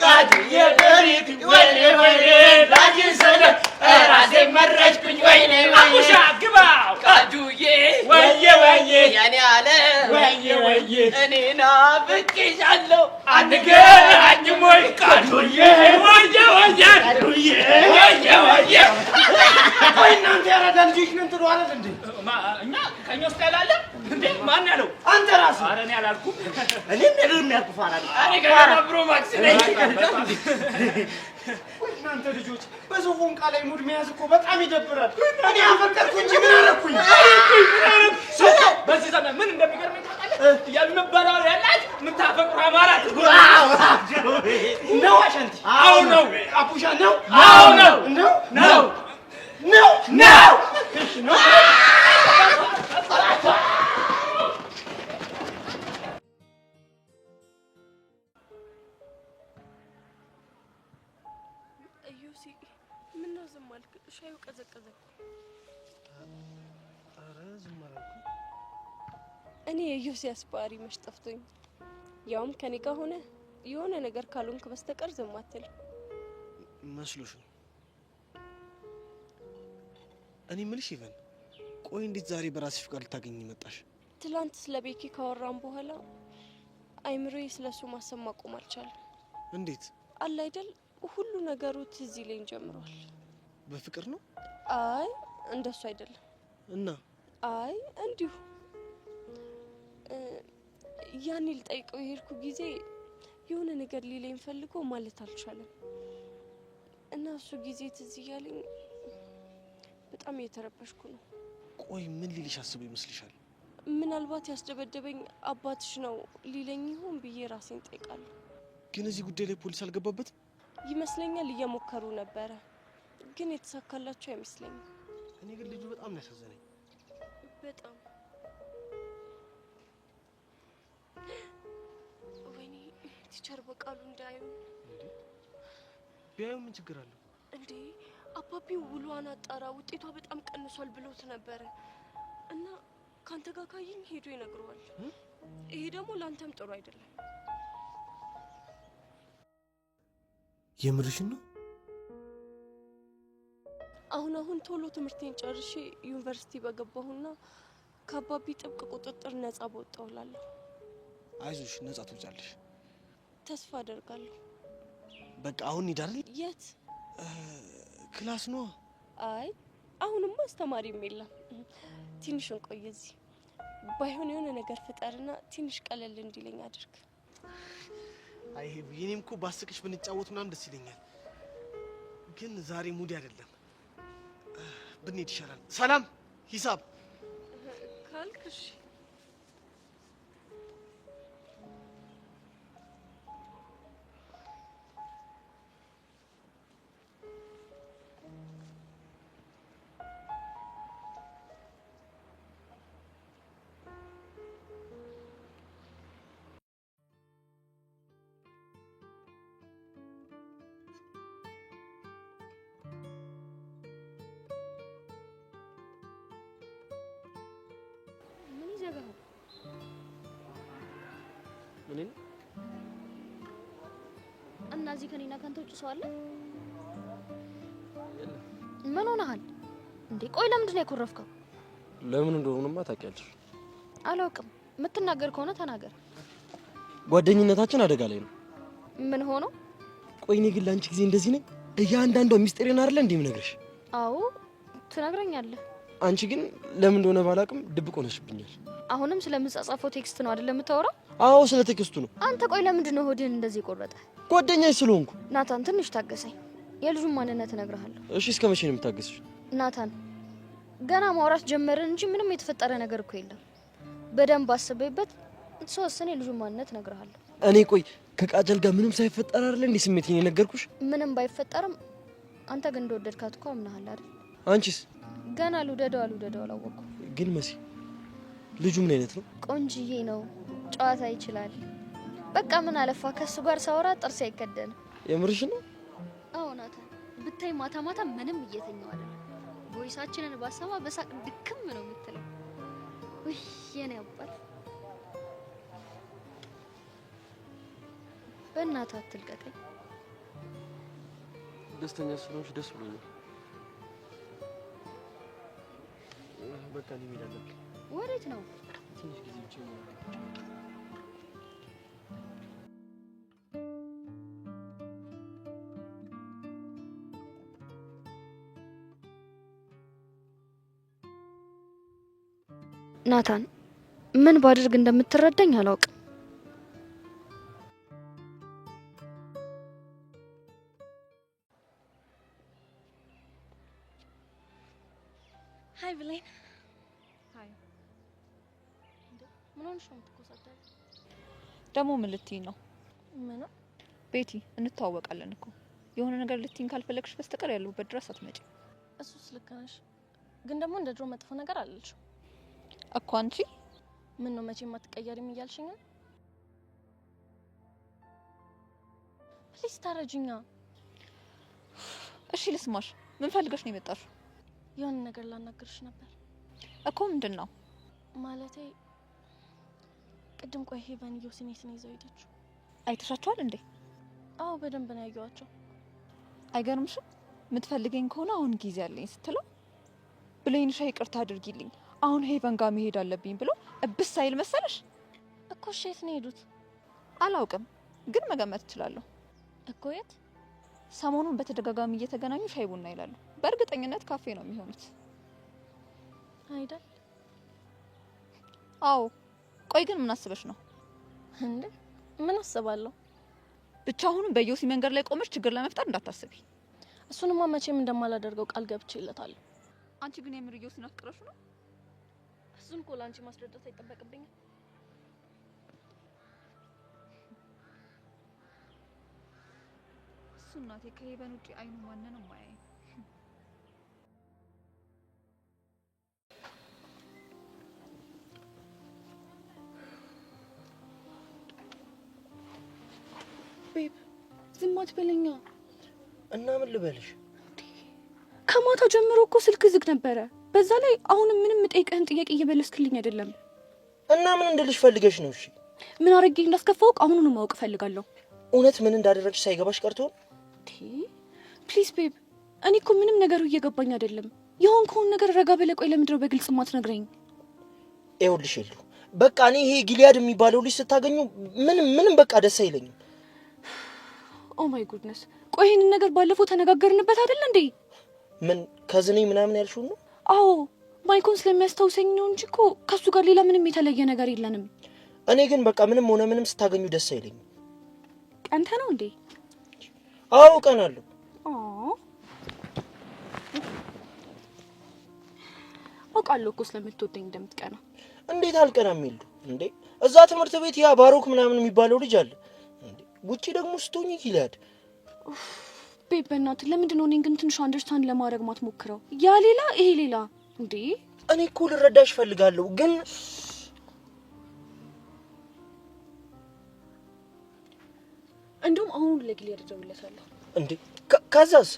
ቃዱዬ በሪት ወይኔ ላጅሰነ ራሴ መረጭኩኝ ወይኔ አቡሻ ግባው ቃዱዬ ወየ ያኔ አለ ወየ እኔና ብቄሻለሁ አንገናኝም ወይ ቃዱዬ ወየ ቃዱዬ ወየ ቆይ እናንተ ያረዳ ልጆች ነን ትሉ አይደል እንዴ? እኛ ከኛ ውስጥ ያላለ እንዴ? ማን ያለው? አንተ ራስህ። ኧረ እኔ አላልኩም። እኔም ነገር የሚያልኩ ፋራል። እኔ ገና ብሮ ማክስ ነኝ። እናንተ ልጆች በዝሆን ቃል ላይ ሙድ መያዝ እኮ በጣም ይደብራል። እኔ አፈቀርኩ እንጂ ምን አደረኩኝ? በዚህ ዘመን ምን እንደሚገርመኝ ታውቃለህ? የምበላው ያላት የምታፈቅሩ አማራት ነው። አሸንቲ አዎ ነው። አፑሻ ነው። አዎ ነው። ነው ነው ነው ነው እሺ ነው። እዩሲ ምነው ዝም አልክ? ሻዩ ቀዘቀዘ። ኧረ ዝም አላልኩም። እኔ የዮሲያስ ባህሪ መች ጠፍቶኝ፣ ያውም ከኔ ጋር ሆነ የሆነ ነገር ካልሆንክ በስተቀር ዝም አትልም መስሎሽ ነው? እኔ የምልሽ ኢቨን፣ ቆይ እንዴት ዛሬ በራስሽ ፍቃድ ልታገኝ መጣሽ? ትላንት ስለ ቤኪ ካወራን በኋላ አይምሮዬ ስለሱ ማሰብ ማቆም አልቻለም። እንዴት? አለ አይደል ሁሉ ነገሩ ትዝ ይለኝ ጀምሯል። በፍቅር ነው? አይ እንደሱ አይደለም። እና? አይ እንዲሁ ያኔ ልጠይቀው የሄድኩ ጊዜ የሆነ ነገር ሊለኝ ፈልጎ ማለት አልቻለም እና እሱ ጊዜ ትዝ እያለኝ በጣም እየተረበሽኩ ነው። ቆይ ምን ሊልሽ አስቦ ይመስልሻል? ምናልባት ያስደበደበኝ አባትሽ ነው ሊለኝ ይሆን ብዬ ራሴን ጠይቃለሁ። ግን እዚህ ጉዳይ ላይ ፖሊስ አልገባበትም ይመስለኛል። እየሞከሩ ነበረ ግን የተሳካላቸው አይመስለኝም። እኔ ግን ልጁ በጣም ነው ያሳዘነኝ። በጣም ወይኔ ቲቸር በቃሉ እንዳዩ ቢያዩ ምን ችግር አለው እንዴ? አባቢ ውሏን አጣራ ውጤቷ በጣም ቀንሷል ብሎት ነበረ እና ካንተ ጋር ካየኝ ሄዶ ይነግረዋል። ይሄ ደግሞ ላንተም ጥሩ አይደለም። የምርሽን ነው? አሁን ቶሎ ትምህርቴን ጨርሼ ዩኒቨርሲቲ በገባሁና ከአባቢ ጥብቅ ቁጥጥር ነጻ በወጣሁ እላለሁ። አይዞሽ፣ ነጻ ትወጫለሽ። ተስፋ አደርጋለሁ። በቃ አሁን እንሂድ አይደል? የት? ክላስ ነው። አይ አሁንማ አስተማሪም የለም። ትንሽ እንቆይ እዚህ። ባይሆን የሆነ ነገር ፍጠርና ትንሽ ቀለል እንዲለኝ አድርግ። አይ የኔም እኮ ባስቅሽ ብንጫወት ምናምን ደስ ይለኛል፣ ግን ዛሬ ሙዲ አይደለም። ብንሄድ ይሻላል። ሰላም ሂሳብ ካልክሽ ምን እና እዚህ ከኔና ካንተ ውጭ ሰው አለ? ምን ሆነሃል እንዴ? ቆይ ለምንድን ነው ያኮረፍከው? ለምን እንደሆነማ ታውቂያለሽ። አላውቅም። የምትናገር ከሆነ ተናገር። ጓደኝነታችን አደጋ ላይ ነው። ምን ሆኖ? ቆይ እኔ ግን ለአንቺ ጊዜ እንደዚህ ነኝ? እያንዳንዷ ሚስጥሬን አይደለ እንዴ የምነግርሽ? አዎ ትነግረኛለህ። አንቺ ግን ለምን እንደሆነ ባላውቅም ድብቅ ሆነሽብኛል። አሁንም ስለምጻጻፈው ቴክስት ነው አይደል የምታወራው? አዎ ስለ ቴክስቱ ነው። አንተ ቆይ ለምንድን ነው ሆድህን እንደዚህ ቆረጠ? ጓደኛዬ ስለሆንኩ። ናታን ትንሽ ታገሰኝ፣ የልጁን ማንነት እነግርሃለሁ። እሺ እስከ መቼ ነው የምታገስሽ? ናታን ገና ማውራት ጀመርን እንጂ ምንም የተፈጠረ ነገር እኮ የለም። በደንብ አስበይበት ሶስኔ የልጁን ማንነት እነግርሃለሁ። እኔ ቆይ ከቃጀል ጋር ምንም ሳይፈጠር አይደል እንዴ ስሜቴን የነገርኩሽ? ምንም ባይፈጠርም አንተ ግን እንደወደድካት እኮ አምናሃል አይደል? አንቺስ? ገና ልውደደው አላወኩም። ግን መሲ ልጁ ምን አይነት ነው? ቆንጅዬ ነው፣ ጨዋታ ይችላል። በቃ ምን አለፋ ከሱ ጋር ሳወራ ጥርሴ አይከደንም። የምርሽ ነው? አዎ ናታን፣ ብታይ ማታ ማታ ምንም እየተኛው አይደለም። ቮይሳችንን ባሰማ በሳቅ ድክም ነው የምትለው። ውይ የኔ አባት፣ በእናትህ አትልቀቀኝ። ደስተኛ ስለሆንሽ ደስ ብሎኛል። በቃ እኔ መሄድ አለብኝ። ወዴት ነው? ትንሽ ጊዜ ብቻ ነው። ናታን ምን ባድርግ እንደምትረዳኝ አላውቅም። ሃይ ብሌን። ሃይ። ምን ሆነሽ ነው የምትኮሳተሪው? ደግሞ ምን ልትይ ነው? ምን? ቤቲ እንተዋወቃለን እኮ የሆነ ነገር ልትይኝ ካልፈለግሽ በስተቀር ያለሁበት ድረስ አትመጪም። እሱስ ልክ ነሽ፣ ግን ደግሞ እንደ ድሮ መጥፎ ነገር አለልሽም እኮ አንቺ። ምን ነው መቼም አትቀየሪም እያልሽኝ ነው? ፕሊዝ ታረጅኛ። እሺ ልስማሽ። ምን ፈልገሽ ነው የመጣሽው? የሆነ ነገር ላናግርሽ ነበር እኮ። ምንድን ነው? ማለቴ ቅድም ቆይ ሄቨን ዮሴኔትን ይዘው ሄደችው። አይተሻቸዋል እንዴ? አዎ በደንብ ነው ያየኋቸው። አይገርምሽም? የምትፈልገኝ ከሆነ አሁን ጊዜ አለኝ ስትለው ብሌንሻ ይቅርታ አድርጊልኝ አሁን ሄቨን ጋር መሄድ አለብኝ ብሎ እብስ አይል መሰለሽ? እኮ እሺ የት ነው የሄዱት? አላውቅም፣ ግን መገመት እችላለሁ። እኮ የት? ሰሞኑን በተደጋጋሚ እየተገናኙ ሻይ ቡና ይላሉ። በእርግጠኝነት ካፌ ነው የሚሆኑት አይደል? አዎ። ቆይ ግን ምን አስበሽ ነው እንዴ? ምን አስባለሁ? ብቻ አሁንም በዮሲ መንገድ ላይ ቆመሽ ችግር ለመፍጠር እንዳታስቢ። እሱንማ መቼም እንደማላደርገው ቃል ገብቼለታለሁ። አንቺ ግን የምር ዮሲን አፍቅረሽ ነው? እሱን እኮ ለአንቺ ማስረዳት አይጠበቅብኝም። እሱ እናቴ ከሄቨን ውጪ አይኑ ማንንም ማያይ። ቤብ ዝም አትበለኛ። እና ምን ልበልሽ? ከማታ ጀምሮ እኮ ስልክ ዝግ ነበረ። በዛ ላይ አሁንም ምንም የምጠይቅህን ጥያቄ እየመለስክልኝ አይደለም። እና ምን እንድልሽ ፈልገሽ ነው? እሺ ምን አድርጌ እንዳስከፋውቅ አሁኑኑ ማወቅ እፈልጋለሁ። እውነት ምን እንዳደረግሽ ሳይገባሽ ቀርቶ? ፕሊዝ ቤብ፣ እኔ እኮ ምንም ነገሩ እየገባኝ አይደለም። የሆንከውን ነገር ረጋ ብለህ ቆይ፣ ለምንድን ነው በግልጽ ማትነግረኝ? ይኸውልሽ የሉ በቃ እኔ ይሄ ጊሊያድ የሚባለው ልጅ ስታገኙ ምንም በቃ ደስ አይለኝም። ኦ ማይ ጉድነስ። ቆይ ይሄንን ነገር ባለፈው ተነጋገርንበት አይደል እንዴ? ምን ከዝኔ ምናምን ያልሽው ነው? አዎ ማይኮን ስለሚያስታውሰኝ ነው እንጂ እኮ ከሱ ጋር ሌላ ምንም የተለየ ነገር የለንም። እኔ ግን በቃ ምንም ሆነ ምንም ስታገኙ ደስ አይለኝም። ቀንተ ነው እንዴ? አዎ ቀናለሁ። አውቃለሁ እኮ ስለምትወደኝ እንደምትቀና። እንዴት አልቀናም ይሉ እንዴ? እዛ ትምህርት ቤት ያ ባሮክ ምናምን የሚባለው ልጅ አለ እንዴ? ውጪ ደግሞ ስትሆኚ ጊሊያድ። ቤብ በእናትህ ለምንድን ነው እኔን ግን ትንሽ አንደርስታንድ ለማድረግ ማትሞክረው? ያ ሌላ ይሄ ሌላ እንዴ? እኔ እኮ ልረዳሽ ፈልጋለሁ ግን እንደውም አሁን ለጊሊያድ ደውለታለሁ። እንዴ ከዛስ?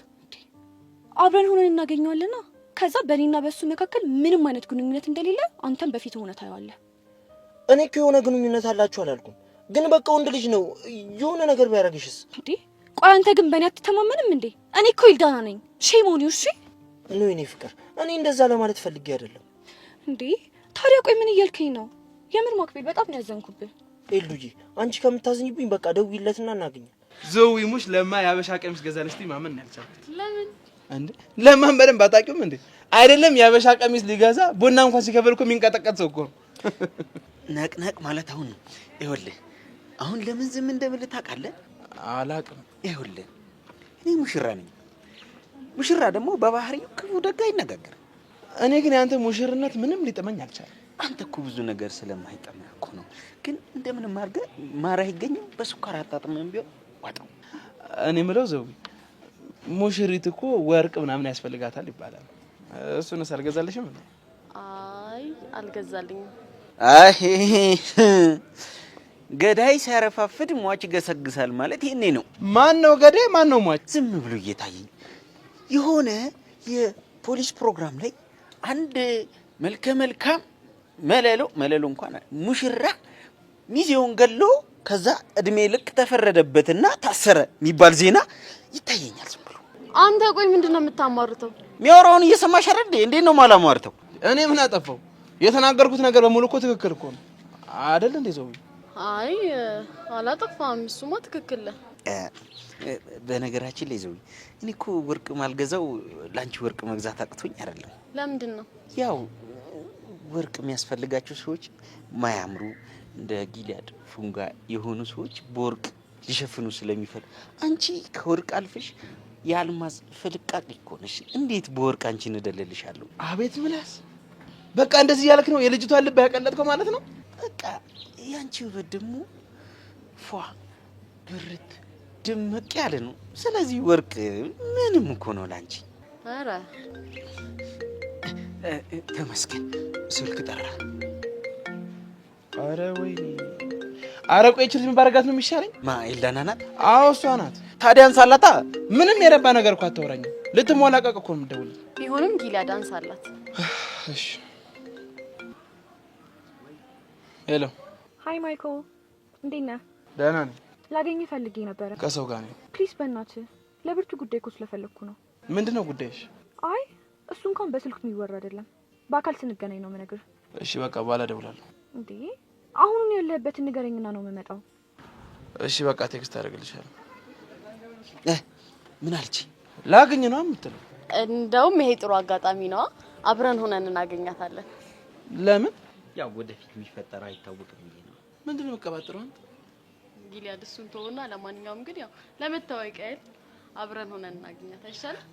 አብረን ሆነን እናገኘዋለና ከዛ በእኔና በሱ መካከል ምንም አይነት ግንኙነት እንደሌለ አንተም በፊት ሆነ ታየዋለህ። እኔ እኮ የሆነ ግንኙነት አላችሁ አላልኩም፣ ግን በቃ ወንድ ልጅ ነው የሆነ ነገር ቢያደርግሽስ? እንዴ ቆይ አንተ ግን በእኔ አትተማመንም እንዴ? እኔ እኮ ይልዳና ነኝ። ሼሞኒ እሺ ነው የኔ ፍቅር፣ እኔ እንደዛ ለማለት ፈልጌ አይደለም። እንዴ ታዲያ ቆይ ምን እያልከኝ ነው? የምር ማክቤል በጣም ነው ያዘንኩብህ። ኤሉጂ አንቺ ከምታዝኝብኝ በቃ ደውይለትና እናገኝ። ዘዊ ሙሽ ለማ ያበሻ ቀሚስ ገዛልሽ ማመን ያልቻልኩት ለምን እንዴ? ለማን በደንብ አታውቂውም እንዴ? አይደለም ያበሻ ቀሚስ ሊገዛ ቡና እንኳን ሲከፍል እኮ የሚንቀጠቀጥ ሰው እኮ ነው። ነቅነቅ ማለት አሁን ይኸውልህ፣ አሁን ለምን ዝም እንደምልህ ታውቃለህ? አላውቅም። ይኸውልህ እኔ ሙሽራ ነኝ። ሙሽራ ደግሞ በባህሪው ክፉ ደግ አይነጋገርም። እኔ ግን ያንተ ሙሽርነት ምንም ሊጠመኝ አልቻለም። አንተ እኮ ብዙ ነገር ስለማይጠመህ እኮ ነው። ግን እንደምንም አድርገህ ማር አይገኝም፣ በስኳር አጣጥመን ቢሆን ዋጣው። እኔ የምለው ዘዊ ሙሽሪት እኮ ወርቅ ምናምን ያስፈልጋታል ይባላል። እሱንስ አልገዛልሽም እንዴ? አይ አልገዛልኝም። አይ ገዳይ ሲያረፋፍድ ሟች ገሰግሳል ማለት ይሄኔ ነው። ማን ነው ገዳይ ማን ነው ሟች? ዝም ብሎ እየታየኝ የሆነ የፖሊስ ፕሮግራም ላይ አንድ መልከ መልካም መለሎ እንኳን ሙሽራ ሚዜውን ገሎ ከዛ እድሜ ልክ ተፈረደበትና ታሰረ የሚባል ዜና ይታየኛል። ዝም ብሎ አንተ ቆይ ምንድነው የምታማርተው? የሚያወራውን እየሰማሽ አይደል? እንዴት ነው ማላማርተው? እኔ ምን አጠፋው? የተናገርኩት ነገር በሙሉ እኮ ትክክል እኮ ነው አይደል እንዴ ዘዊ? አይ አላጠፋም፣ እሱማ ትክክል ነህ። በነገራችን ላይ ዘዊ እኔ እኮ ወርቅ ማልገዛው ላንቺ ወርቅ መግዛት አቅቶኝ አይደለም። ለምንድን ነው? ያው ወርቅ የሚያስፈልጋቸው ሰዎች ማያምሩ እንደ ጊሊያድ ፉንጋ የሆኑ ሰዎች በወርቅ ሊሸፍኑ ስለሚፈልግ፣ አንቺ ከወርቅ አልፈሽ የአልማዝ ፍልቃቂ እኮ ነሽ። እንዴት በወርቅ አንቺን እደልልሻለሁ? አቤት ምላስ! በቃ እንደዚህ ያልክ ነው የልጅቷን ልብ ያቀለጥከው ማለት ነው። በቃ ያንቺ ውበት ደግሞ ፏ ብርት ድምቅ ያለ ነው። ስለዚህ ወርቅ ምንም እኮ ነው ላንቺ። አረ ተመስገን ስልክ ጠራ። አረ ወይኔ! አረ ቆይ እቺ ልጅ ምን ባረጋት ነው የሚሻለኝ? ማ ኤላና ናት? አዎ እሷ ናት። ታዲያ አንሳላታ። ምንም የረባ ነገር እኮ አታወራኝም። ልትሟላቀቅ እኮ ነው የምትደውልልኝ። ቢሆንም ጊሊያ ዳንስ አላት። እሺ ሄሎ። ሃይ ማይኮ፣ እንዴት ነህ? ደህና ነኝ። ላገኝህ ፈልጌ ነበረ። ከሰው ጋር ነኝ። ፕሊዝ በእናትህ ለብርቱ ጉዳይ እኮ ስለፈለግኩ ነው። ምንድነው ጉዳይሽ? አይ እሱ እንኳን በስልክ የሚወራ አይደለም፣ በአካል ስንገናኝ ነው የምነግርህ። እሺ በቃ በኋላ እደውላለሁ። እንዴ አሁን ያለህበትን ንገረኝና ነው የምመጣው። እሺ በቃ ቴክስት አደርግልሻለሁ። ምን አልች? ላገኝ ነው የምትለው? እንደውም ይሄ ጥሩ አጋጣሚ ነው። አብረን ሆነን እናገኛታለን። ለምን? ያው ወደፊት የሚፈጠረው አይታወቅም ብዬ ነው። ምንድነው መቀባጥረው አንተ? ጊሊያ እሱን ተውና፣ ለማንኛውም ግን ያው ለመታወቂያ አብረን ሆነን እናገኛት አይሻልም?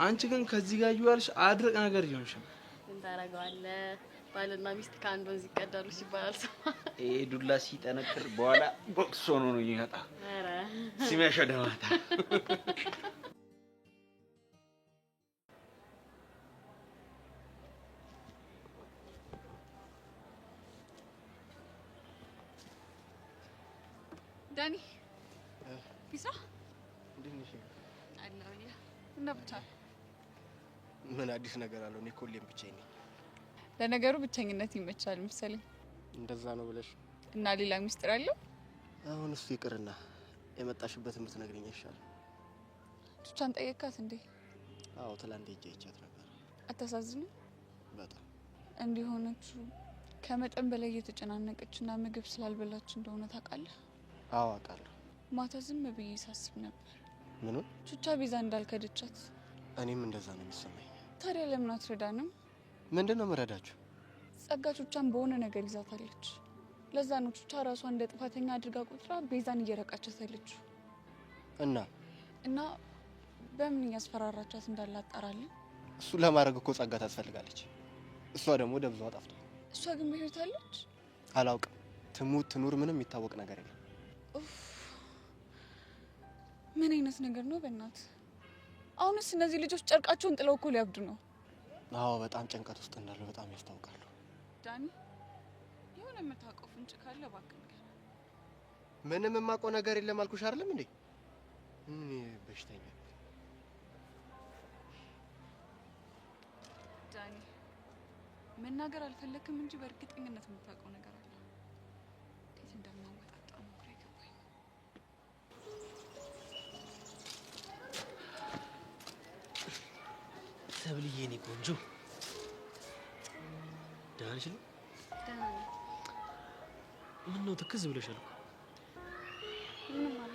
አንቺ ግን ከዚህ ጋር ይዋልሽ አድርቅ ነገር ይሆንሽ። ምን ታረጋለህ? ባልና ሚስት ከአንድ ወንዝ ይቀዳሉ ሲባል አልሰማህም? ይሄ ዱላ ሲጠነክር በኋላ ቦክስ ሆኖ ነው ይመጣ። ኧረ ሲመሽ ወደ ማታ። ዳኒ ፒዛ እንዴት ነሽ? አለሁልህ። እና ብቻ ምን አዲስ ነገር አለው? እኔ ኮሌም ብቻዬን ነኝ። ለነገሩ ብቸኝነት ይመቻል መሰለኝ። እንደዛ ነው ብለሽ እና ሌላ ሚስጥር አለው? አሁን እሱ ይቅርና የመጣሽበትን ብትነግሪኝ ይሻላል። ቹቻን ጠየካት እንዴ? አዎ ትላንት ሄጄ አይቻት ነበር። አታሳዝንም? በጣም እንዲሆነችው ከመጠን በላይ እየተጨናነቀችና ምግብ ስላልበላች እንደሆነ ታውቃለህ? አዎ አውቃለሁ። ማታ ዝም ብዬ ሳስብ ነበር። ምኑን? ቹቻ ቤዛ እንዳልከደቻት። እኔም እንደዛ ነው የሚሰማኝ። ታዲያ ለምን አትረዳንም? ምንድነው መረዳችሁ? ጸጋ ቹቻን በሆነ ነገር ይዛታለች። ለዛ ነው ቹቻ ራሷ እንደ ጥፋተኛ አድርጋ ቁጥራ ቤዛን እየረቃቻት ያለችው። እና በምን እያስፈራራቻት እንዳለ አጣራለን። እሱ ለማድረግ እኮ ጸጋ ታስፈልጋለች። እሷ ደግሞ ደብዛዋ ጠፍቷል። እሷ ግን በህይወት አለች? አላውቅም። ትሙት ትኑር ምንም የሚታወቅ ነገር የለም። ምን አይነት ነገር ነው በእናት? አሁንስ እነዚህ ልጆች ጨርቃቸውን ጥለው እኮ ሊያብዱ ነው። አዎ በጣም ጭንቀት ውስጥ እንዳለው በጣም ያስታውቃሉ። ዳኒ የሆነ የምታውቀው ፍንጭ ካለ እባክህ ንገረኝ። ምንም የማውቀው ነገር የለም አልኩሽ አይደለም እንዴ? እኔ በሽተኛ ዳኒ መናገር አልፈለክም እንጂ በእርግጠኝነት የምታውቀው ነገር አለ። እንዴት እንደማወጣጣ ነው ግራ የገባኝ። ሰብልዬ እኔ ቆንጆ ደህና ነሽ? ደህና ነኝ። ምን ነው ትክዝ ብለሻል እኮ? ምንም አለ።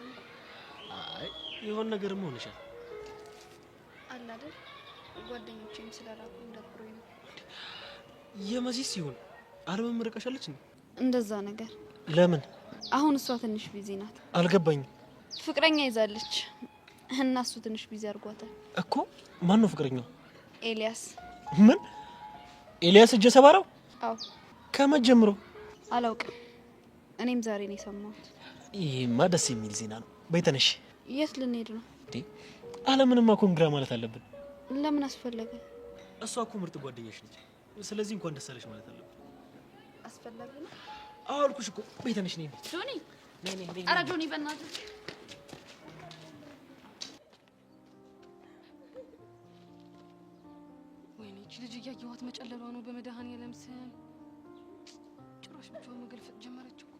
አይ የሆነ ነገርማ ሆነሻል አለ አይደል? ጓደኞቼም ስለራቁኝ ደብሮኝ ነው። የመሲስ ሲሆን አለመመረቀሻለች እንዴ? እንደዛ ነገር። ለምን? አሁን እሷ ትንሽ ቢዚ ናት። አልገባኝም። ፍቅረኛ ይዛለች እና እሱ ትንሽ ቢዚ አድርጓታል እኮ። ማን ነው ፍቅረኛው? ኤልያስ። ምን? ኤልያስ እጀ ሰባራው? አዎ። ከመቼ ጀምሮ? አላውቅም። እኔም ዛሬ ነው የሰማሁት። ይሄማ ደስ የሚል ዜና ነው። በይ ተነሽ። የት ልንሄድ ነው? እንዴ አለምንማ ኮንግራ ማለት አለብን። ለምን አስፈለገ? እሷ እኮ ምርጥ ጓደኛሽ ነች። ስለዚህ እንኳን ደስ አለሽ ማለት አለብን። አስፈላጊ ነው? አዎ አልኩሽ እኮ። በይ ተነሽ። ነይ ጆኒ። ነይ። ኧረ ጆኒ በእናትህ ልጅ እያየኋት መጨለሏ ነው። በመድኃኒዓለም ስም ጭራሽ ብቻዋን መገልፈጥ ጀመረች እኮ።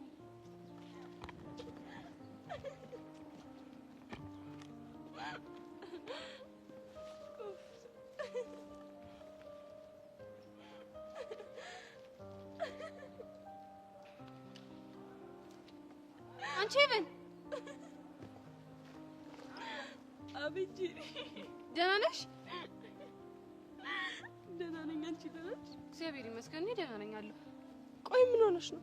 አንቺ ሄቨን አብጂ ደህና ነሽ? ደህና ነኝ። አንቺ ደህና ነሽ? እግዚአብሔር ይመስገን እኔ ደህና ነኝ አለሁ። ቆይ ምን ሆነሽ ነው?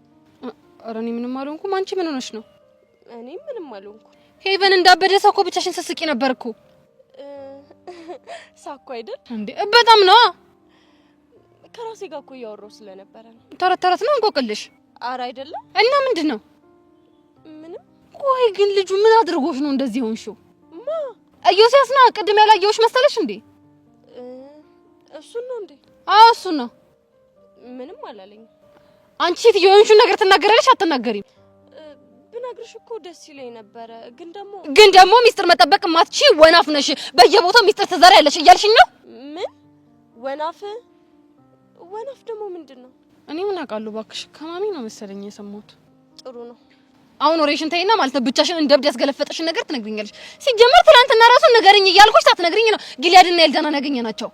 ኧረ እኔ ምንም አልሆንኩም። አንቺ ምን ሆነሽ ነው? እኔ ምንም አልሆንኩም። ሄቨን እንዳበደ ሰው እኮ ብቻሽን ስትስቂ ነበር እኮ። ሳኩ አይደል እንዴ? በጣም ነው። ከራሴ ጋር እኮ እያወራሁ ስለነበረ ነው። ተረት ተረት ነው እንቆቅልሽ? ኧረ አይደለም። እና ምንድን ነው? ምንም። ቆይ ግን ልጁ ምን አድርጎሽ ነው እንደዚህ ሆንሽው? ማ ኢዮስያስ ነው? ቅድም ያላየሁሽ መሰለሽ እንዴ? እሱን ነው እንዴ? አዎ እሱን ነው። ምንም አላለኝም። አንቺ ሴትዮ የሆንሽውን ነገር ትናገራለሽ አትናገሪም? ብነግርሽ እኮ ደስ ይለኝ ነበረ፣ ግን ደግሞ ሚስጥር መጠበቅ ማትቺ ወናፍ ነሽ። በየቦታው ሚስጥር ትዘሪያለሽ እያልሽኝ ነው? ምን ወናፍ ደግሞ ምንድነው? እኔ ምን አውቃለሁ ባክሽ፣ ከማሚ ነው መሰለኝ የሰማሁት። ጥሩ ነው። አሁን ኦሬሽን ተይና ማለት ብቻሽን እንደብድ ያስገለፈጠሽን ነገር ትነግሪኛለሽ። ሲጀመር ትናንትና ራሱ ነገርኝ እያልኩሽ ታትነግሪኝ ነው ጊልያድና ኤልዳናን ያገኘናቸው።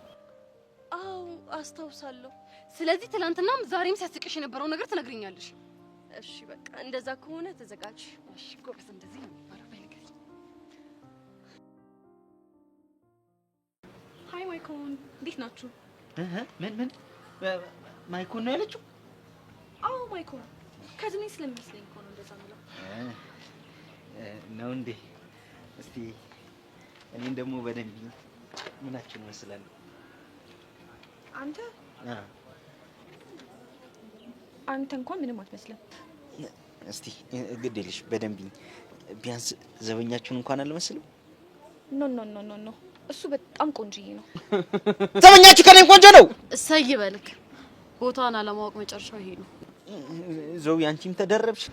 አዎ አስታውሳለሁ። ስለዚህ ትናንትናም ዛሬም ሲያስቅሽ የነበረው ነገር ትነግሪኛለሽ። እሺ በቃ እንደዛ ከሆነ ተዘጋጅ። እሺ ጎበዝ፣ እንደዚህ ነው የሚባለው። ባይልከኝ ሃይ ማይኮን፣ እንዴት ናችሁ? ምን ማይኮን ነው ያለችው? አዎ ማይኮን፣ ከዝኔ ስለሚመስለኝ እኮ ነው እንደዛ ነው ነው እንዴ? እስቲ እኔን ደግሞ በደንብ ምናችን መስላለሁ? አንተ እንኳን ምንም አትመስልም። እስቲ ግዴልሽ በደንብ ቢያንስ ዘበኛችሁን እንኳን አልመስልም? ኖ እሱ በጣም ቆንጆዬ ነው። ዘበኛችሁ ከኔም ቆንጆ ነው። እሰይ በልክ። ቦታውን አለማወቅ መጨረሻው ይሄ ነው። ዞው አንቺም ተደረብሽ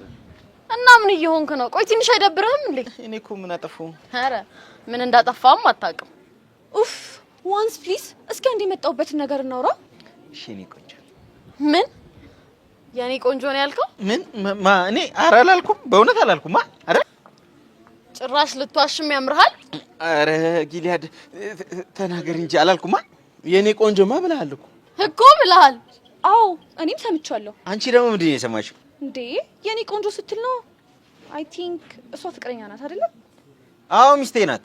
እና ምን እየሆንክ ነው? ቆይ ትንሽ አይደብርህም እንዴ? እኔ እኮ ምን አጠፋው? ኧረ ምን እንዳጠፋም አታውቅም። ኡፍ ዋንስ ፕሊዝ፣ እስኪ አንዴ የመጣሁበትን ነገር እናውራ። እሺ እኔ ቆንጆ። ምን የኔ ቆንጆ ነው ያልከው? ምን እኔ ኧረ አላልኩም፣ በእውነት አላልኩም። ኧረ ጭራሽ ልትዋሽም ያምርሃል። ኧረ ጊልያድ ተናገር እንጂ አላልኩም። የኔ ቆንጆማ ብለሃል እኮ ብለሃል። አዎ እኔም ሰምቻለሁ። አንቺ ደግሞ ምንድን ነው የሰማሽው? እንዴ የኔ ቆንጆ ስትል ነው? አይ ቲንክ እሷ ፍቅረኛ ናት አይደለም? አዎ ሚስቴ ናት።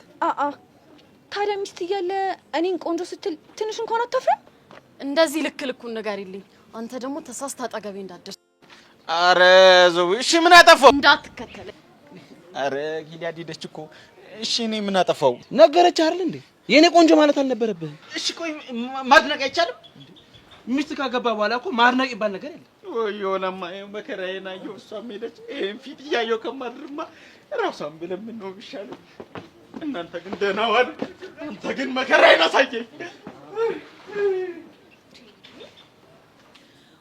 ታዲያ ሚስት እያለ እኔን ቆንጆ ስትል ትንሽ እንኳን አታፍርም? እንደዚህ ልኩን ንገሪልኝ። አንተ ደግሞ ተሳስታ አጠገቤ እንዳትደርስ። ኧረ ዘው እሺ ምን አጠፋው? እንዳትከተለኝ። ኧረ ጊልያድ ሄደች እኮ። እሺ እኔ ምን አጠፋው? ነገረች አይደል እንዴ? የኔ ቆንጆ ማለት አልነበረብህም። እሺ ቆይ ማድነቅ አይቻልም? ሚስት ካገባ በኋላ እኮ ማድነቅ ይባል ነገር የለም። ወዮላማ መከራዬን አየሁ። እሷም ሄደች። ይሄን ፊት እያየሁ ከማድርማ ራሷን ብለምን ነው የሚሻለው። እናንተ ግን ደህና ዋል። አንተ ግን መከራዬን አሳየኝ።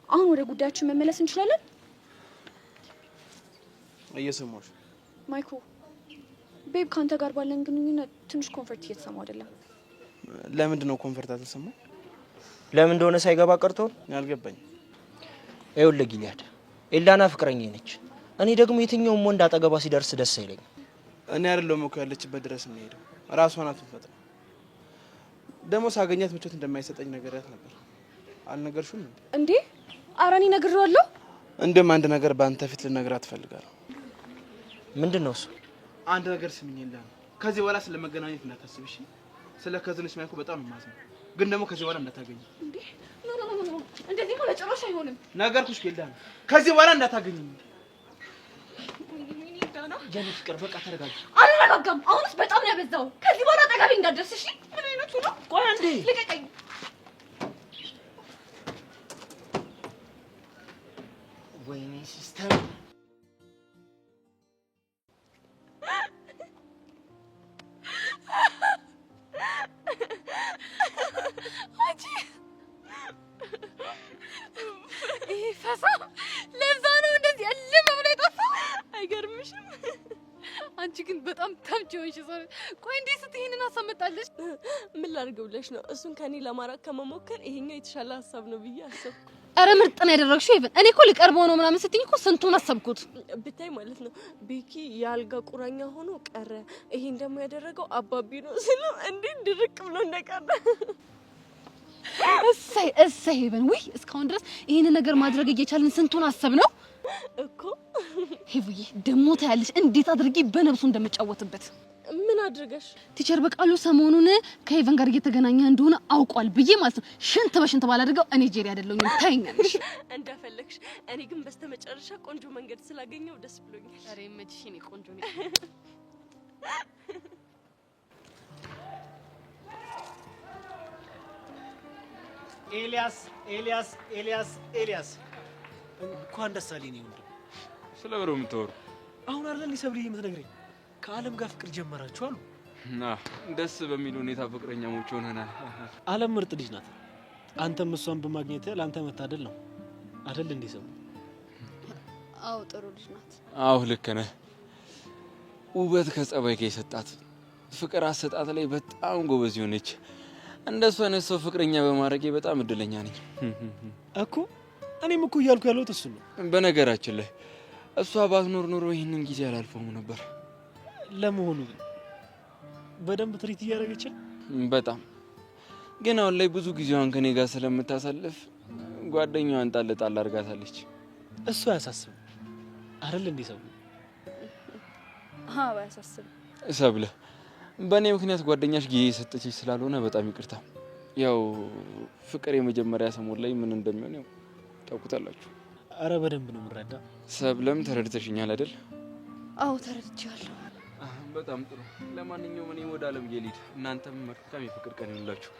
አሁን ወደ ጉዳያችን መመለስ እንችላለን? እየሰማሁሽ ማይኮ። ቤብ ካንተ ጋር ባለን ግንኙነት ትንሽ ኮንፈርት እየተሰማው አይደለም። ለምንድን ነው ኮንፈርት አልተሰማው? ለምን እንደሆነ ሳይገባ ቀርቶ አልገባኝ። ይኸውልህ ጊልያድ፣ ኤልዳና ፍቅረኛዬ ነች። እኔ ደግሞ የትኛውም ወንድ አጠገቧ ሲደርስ ደስ አይለኝም። እኔ አይደለም እኮ ያለችበት ድረስ የምሄደው፣ ራሷ ናት የምትፈጥረው። ደግሞ ሳገኛት ምቾት እንደማይሰጠኝ ነገርያት ነበር። አልነገርሽውም እንዴ? ኧረ እኔ ነግሬዋለሁ። እንደም አንድ ነገር በአንተ ፊት ልነግራት እፈልጋለሁ። ምንድን ነው እሱ? አንድ ነገር ስሚኝ ኤልዳና፣ ከዚህ በኋላ ስለመገናኘት እንዳታስብ እሺ? ስለ ከዝንሽ ማይኮ በጣም የማዝነው፣ ግን ደግሞ ከዚህ በኋላ እንዳታገኝ። እንዴ ኖ እንደዚህ ነው ለጭራሽ አይሆንም። ነገርኩሽ ኤልዳና፣ ከዚህ በኋላ እንዳታገኝ። የኔ ፍቅር በቃ ተረጋጊ። አልረጋጋም። አሁንስ በጣም ነው ያበዛው። ከዚህ በኋላ አጠገቤ እንዳትደርስ እሺ? ምን አይነቱ ነው? ቆይ አንዴ ልቀቀኝ። ወይኔ ሲስተም ለዛ ነው እንደዚህ እልም ብሎ የጠፋው። አይገርምሽም? አንቺ ግን በጣም ተምች ሆንሽ። ቆይ እንዴት ስትይሄንን ሀሳብ መጣለሽ? ምን ላድርገው ብለሽ ነው? እሱን ከኔ ለማራቅ ከመሞከር ይሄኛው የተሻለ ሀሳብ ነው ብዬ አሰብኩ። ኧረ ምርጥ ነው ያደረግሽው። ይሄን እኔ እኮ ልቀርበው ነው ምናምን ስትይኝ እኮ ስንቱን አሰብኩት። ብታይ ማለት ነው ቤኪ የአልጋ ቁራኛ ሆኖ ቀረ። ይሄን ደግሞ ያደረገው አባቢ ነው ስለ እንዴት ድርቅ ብሎ እንደቀረ። እሰይ ሄቨን፣ ውይ እስካሁን ድረስ ይሄንን ነገር ማድረግ እየቻልን ስንቱን አሰብ ነው እኮ። ሄቭዬ ደግሞ ታያለሽ እንዴት አድርጌ በነብሱ እንደምጫወትበት። ምን አድርገሽ? ቲቸር በቃሉ ሰሞኑን ከሄቨን ጋር እየተገናኘ እንደሆነ አውቋል ብዬ ማለት ነው ሽንት በሽንት ባላደርገው እኔ ጄሪ አይደለሁም። ታይኛለሽ። እንደፈለግሽ። እኔ ግን በስተመጨረሻ ቆንጆ መንገድ ስላገኘው ደስ ብሎኛል። ኧረ ይመችሽ፣ እኔ ቆንጆ ነኝ። ኤልያስ እንኳን ደስ አለኝ ነው። ስለ ብሮ የምትወሩ አሁን አይደል ሰብልዬ የምትነግረኝ ከአለም ጋር ፍቅር ጀመራችሁ አሉ። ደስ በሚል ሁኔታ ፍቅረኛሞች ሆነናል። አለም ምርጥ ልጅ ናት። አንተም እሷን በማግኘት ለአንተ መታደል ነው አይደል እንዴ? ሰው አዎ ጥሩ ልጅ ናት። አዎ ልክ ነህ። ውበት ከጸባይ ጋር የሰጣት ፍቅር አሰጣት ላይ በጣም ጎበዝ ሆነች። እንደሷ አይነት ሰው ፍቅረኛ በማድረጌ በጣም እድለኛ ነኝ እኮ። እኔም እኮ እያልኩ ያለሁት እሱ ነው። በነገራችን ላይ እሷ ባትኖር ኖሮ ይህንን ጊዜ አላልፈውም ነበር። ለመሆኑ ግን በደንብ ትሪት እያደረገችን? በጣም ግን አሁን ላይ ብዙ ጊዜዋን ከኔ ጋር ስለምታሳልፍ ጓደኛዋን ጣል ጣል አድርጋታለች። እሱ አያሳስብም አይደል እንዴ ሰው? አዎ አያሳስብም። ሰብለ በእኔ ምክንያት ጓደኛሽ ጊዜ የሰጠችሽ ስላልሆነ በጣም ይቅርታ። ያው ፍቅር የመጀመሪያ ሰሞን ላይ ምን እንደሚሆን ያው ታውቁታላችሁ። አረ በደንብ ነው የምረዳ። ሰብለም ተረድተሽኛል አይደል? አዎ ተረድቻለሁ። በጣም ጥሩ። ለማንኛውም እኔ ወደ አለም ልሂድ። እናንተም መልካም የፍቅር ቀን ይሁንላችሁ።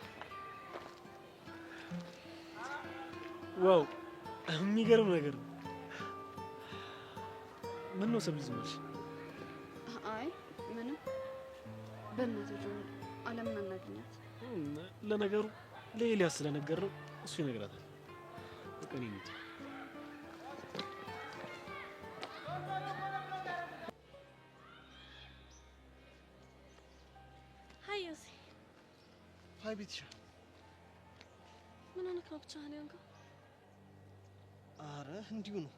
ዋው የሚገርም ነገር ነው። ምን ነው ሰብሊ ዝም ብለሽ? አይ ምንም። በእናትህ ጆን አለምን አናገኛት። ለነገሩ ለኤልያስ ስለነገረው እሱ ይነግራታል። በቃ እኔ እንሂድ። ሀይ ዮሴ። ሀይ ቤትሻ። ምን ሆነህ ነው ብቻህን ያንከው? አረ እንዲሁ ነው።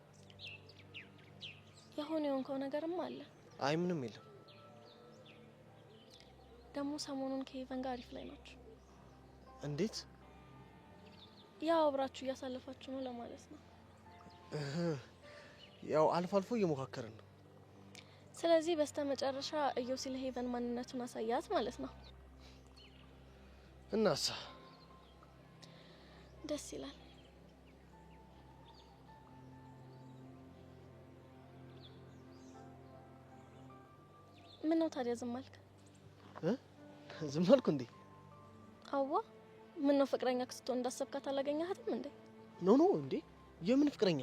የሆነ የሆንከው ነገርም አለ። አይ ምንም የለም። ደግሞ ሰሞኑን ከሄቨን ጋር አሪፍ ላይ ናችሁ። እንዴት? ያው አብራችሁ እያሳለፋችሁ ነው ለማለት ነው። ያው አልፎ አልፎ እየሞካከርን ነው። ስለዚህ በስተመጨረሻ ኢዮሲ ለሄቨን ማንነቱን አሳያት ማለት ነው። እናሳ ደስ ይላል። ምን ነው ታዲያ ዝም አልክ? ዝም አልኩ እንዴ? አዋ ምን ነው ፍቅረኛ ክስቶን እንዳሰብካት አላገኛህትም እንዴ? ኖ ኖ እንዴ የምን ፍቅረኛ?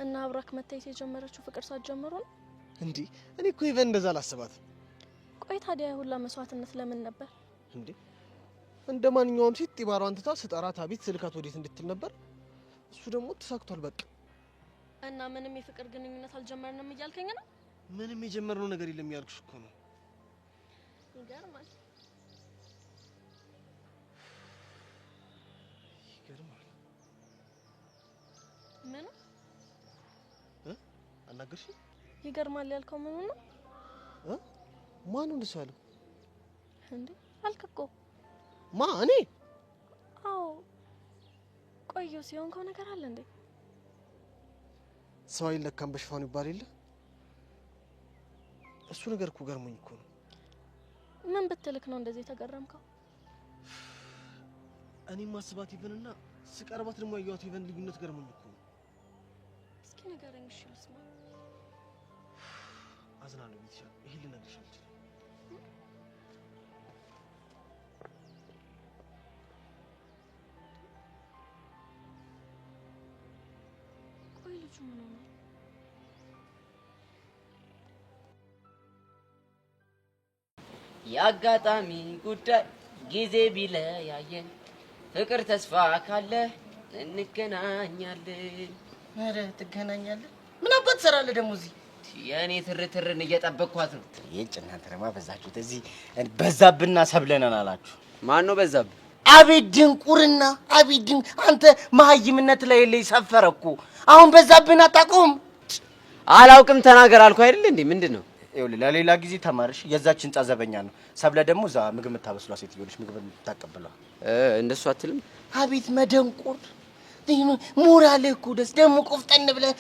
እና አብራክ መታየት የጀመረችው ፍቅር ሳትጀምሩ ነው እንዴ? እኔ እኮ ኢቨን እንደዛ አላስባት። ቆይ ታዲያ ሁላ መስዋዕትነት ለምን ነበር እንዴ? እንደ ማንኛውም ሴት ጢባሯን ትታ ስጠራት አቤት ስልካት ወዴት እንድትል ነበር። እሱ ደግሞ ተሳክቷል በቃ። እና ምንም የፍቅር ግንኙነት አልጀመርንም እያልከኝ ነው? ምንም የጀመርነው ነገር የለም ያልኩሽ እኮ ነው። ይገርማል። ይገርማል። ምን አናገርሽ? ይገርማል ያልከው ምኑ ነው? ማን ነው እንደሱ ያለው? እንዴ አልክ እኮ። ማ እኔ? አዎ። ቆየው ሲሆንከው ነገር አለ እንዴ? ሰው አይለካም በሽፋኑ ይባል የለ? እሱ ነገር እኮ ገርሞኝ እኮ ነው። ምን ብትልክ ነው እንደዚህ ተገረምከው? እኔ ማስባት ኢቨንና ስቀርባት ደግሞ ያየኋት ኢቨን ልዩነት ገርሞኝ እኮ ነው። እስኪ ንገረኝ እሺ ልስማ። አዝናለሁ ቤትሻ፣ ይሄ ልነግርሽ አልችልም። ቆይ ልጁ ምን ሆነ? የአጋጣሚ ጉዳይ ጊዜ ቢለያየን ፍቅር ተስፋ ካለ እንገናኛለን። ኧረ ትገናኛለህ? ምን አባት ትሰራለህ ደግሞ እዚህ? የእኔ ትርትርን እየጠበቅኳት ነው። ይህች እናንተ ደግሞ በዛችሁት። እዚህ በዛብና ሰብለናል አላችሁ። ማን ነው በዛብህ? አቤት ድንቁርና! አቤት አንተ መሀይምነት ላይ የለይ ሰፈረ እኮ። አሁን በዛብህን አታውቀውም? አላውቅም ተናገር አልኩ አይደል እንዴ? ምንድን ነው? ይኸውልህ ለሌላ ጊዜ ተማርሽ። የዛች ህንጻ ዘበኛ ነው። ሰብለ ደግሞ እዛ ምግብ የምታበስሏ ሴትዮ ነች። ምግብ የምታቀብሏ እንደሱ አትልም? አቤት መደንቁር! ሞራልህ እኮ ደስ ደግሞ ቆፍጠን ብለህ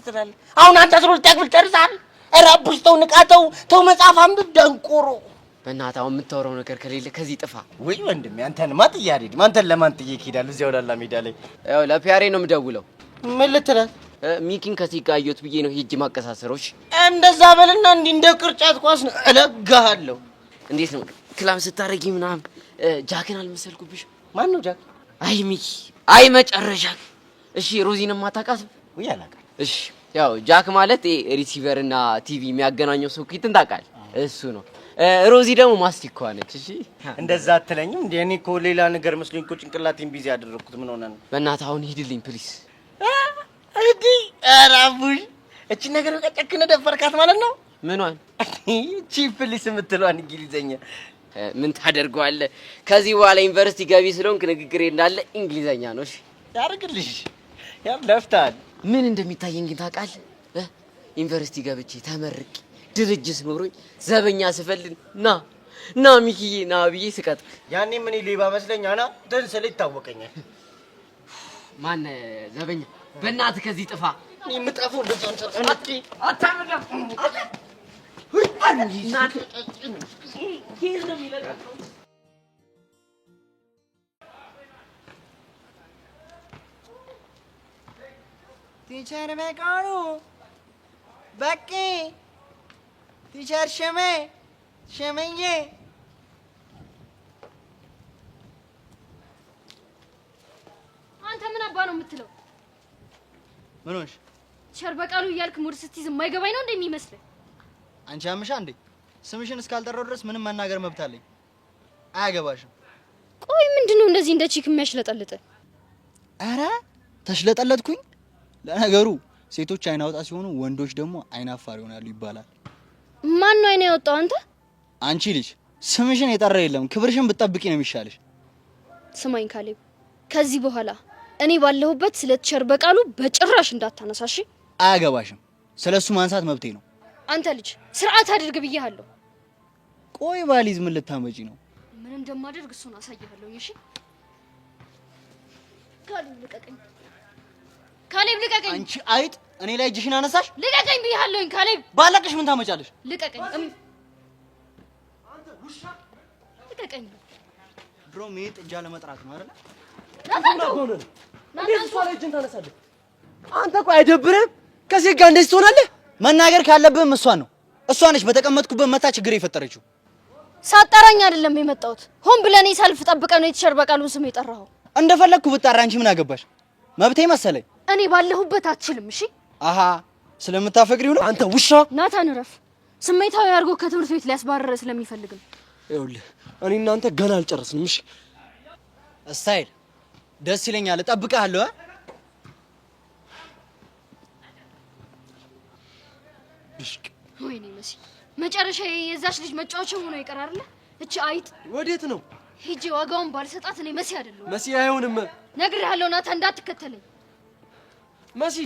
ትላለህ። አሁን አንተ 12 ክፍል ጨርሰሃል? ኧረ አቡሽ ተው፣ ንቃተው፣ ተው መጽሐፍ አንብብ ደንቆሮ። በእናትህ አሁን የምታወራው ነገር ከሌለ ከዚህ ጥፋ። ወይ ወንድሜ አንተንማ ጥዬ አልሄድም። አንተን ለማን ጥዬ እሄዳለሁ? እዚያው ላላ ሜዳ ላይ ያው ለፒያሬ ነው የምደውለው። ምን ልትላት? ሚኪን ከሲጋየት ብዬ ነው ሂጅ ማቀሳሰሮች። እንደዛ በልና እንዲህ እንደ ቅርጫት ኳስ ነው እለጋሃለሁ። እንዴት ነው ክላም ስታረጊ ምናምን ጃክን አልመሰልኩብሽ? ማን ነው ጃክ? አይ ሚኪ፣ አይ መጨረሻ። እሺ ሮዚንም አታውቃትም? ወይ አላውቃትም። እሺ ያው ጃክ ማለት ሪሲቨር እና ቲቪ የሚያገናኘው ሶኬትን ታውቃለህ? እሱ ነው። ሮዚ ደግሞ ማስቲክ ነች። እሺ እንደዛ አትለኝም እንዴ? እኔ እኮ ሌላ ነገር መስሎኝ እኮ ጭንቅላቴን ቢዚ ያደረኩት። ምን ሆነ ነው? በእናትህ አሁን ሂድልኝ ፕሊስ። እዲ አራቡሽ እቺ ነገር በቀጨክነ ደፈርካት ማለት ነው? ምኗን? እቺ ፕሊስ የምትለዋን እንግሊዘኛ ምን ታደርገዋለህ? ከዚህ በኋላ ዩኒቨርሲቲ ገቢ ስለሆንክ ንግግሬ እንዳለ እንግሊዘኛ ነው። እሺ ያርግልሽ። ያም ለፍታል። ምን እንደሚታየኝ ግን ታውቃለህ? ዩኒቨርሲቲ ገብቼ ተመርቄ ድርጅት ኖሮኝ ዘበኛ ስፈልግ ና ሚኪዬ ና ብዬ ስቀጥር ያኔ ምን ሌባ መስለኛ ና ደንሰለ ይታወቀኛል። ማን ዘበኛ? በእናትህ ከዚህ ጥፋ። እኔ የምጠፋው እንደዛ አንተ አታመጣም። टीचर मैं कौन हूँ? बक्की टीचर शमे አንተ ምን አባ ነው የምትለው? ምን ሆንሽ? ቸር በቃሉ እያልክ ሙድ ስትይዝ የማይገባኝ ነው እንደሚመስል። አንቺ አምሻ እንዴ? ስምሽን እስካልጠራው ድረስ ምንም መናገር መብት አለኝ። አያገባሽም። ቆይ ምንድነው እንደዚህ እንደ ቺክ የሚያሽለጠልጥ? አረ ተሽለጠለጥኩኝ? ለነገሩ ሴቶች አይን አውጣ ሲሆኑ ወንዶች ደግሞ አይን አፋር ይሆናሉ ይባላል። ማን ነው አይን ያወጣው? አንተ? አንቺ ልጅ ስምሽን የጠራ የለም። ክብርሽን ብትጠብቂ ነው የሚሻልሽ። ስማኝ ካሌብ፣ ከዚህ በኋላ እኔ ባለሁበት ስለ ቸር በቃሉ በጭራሽ እንዳታነሳሽ። አያገባሽም። ስለሱ ማንሳት መብቴ ነው። አንተ ልጅ ስርዓት አድርግ ብዬሃለሁ። ቆይ ባሊዝ ምን ልታመጪ ነው? ምን እንደማደርግ እሱን አሳይሃለሁ። እሺ ካሌብ ልቀቀኝ። ካሌብ ልቀቀኝ። አንቺ አይጥ እኔ ላይ እጅሽን አነሳሽ? ልቀቀኝ ብዬሃለሁኝ ካሌብ። ባላቅሽ ምን ታመጫለሽ? ልቀቀኝ። አንተ ውሻ ልቀቀኝ። ድሮ ሜት እጃ ለመጥራት ነው አይደል? እንዴት እሷ ላይ እጅን ታነሳለህ? አንተ ቆይ አይደብርህም? ከሴት ጋር እንደዚህ ትሆናለህ? መናገር ካለብህም እሷን ነው። እሷ ነች በተቀመጥኩበት መታ ችግር የፈጠረችው። ሳጠራኝ አይደለም የመጣሁት። ሆን ብለኔ ሰልፍ ጠብቀህ ነው የተቸር በቃሉን ስም የጠራኸው። እንደፈለግኩ ብጣራ አንቺ ምን አገባሽ? መብቴ መሰለኝ። እኔ ባለሁበት አትችልም። እሺ አሃ ስለምታፈቅሪው ነው። አንተ ውሻ ናታን እረፍ። ስሜታዊ አድርጎ ከትምህርት ቤት ሊያስባረረ ስለሚፈልግ ነው። ይኸውልህ እኔ እናንተ ገና አልጨረስንም። እሺ ስታይል ደስ ይለኛል። እጠብቅሃለሁ። ብሽቅ ወይኔ መሲ፣ መጨረሻ የዛች ልጅ መጫወቻ ሆኖ ይቀር አይደለ? እቺ አይጥ ወዴት ነው? ሂጂ ዋጋውን ባልሰጣት እኔ መሲ አይደለሁ። መሲ አይሆንም። ነግሬሃለሁ ናታን እንዳትከተለኝ። መሲ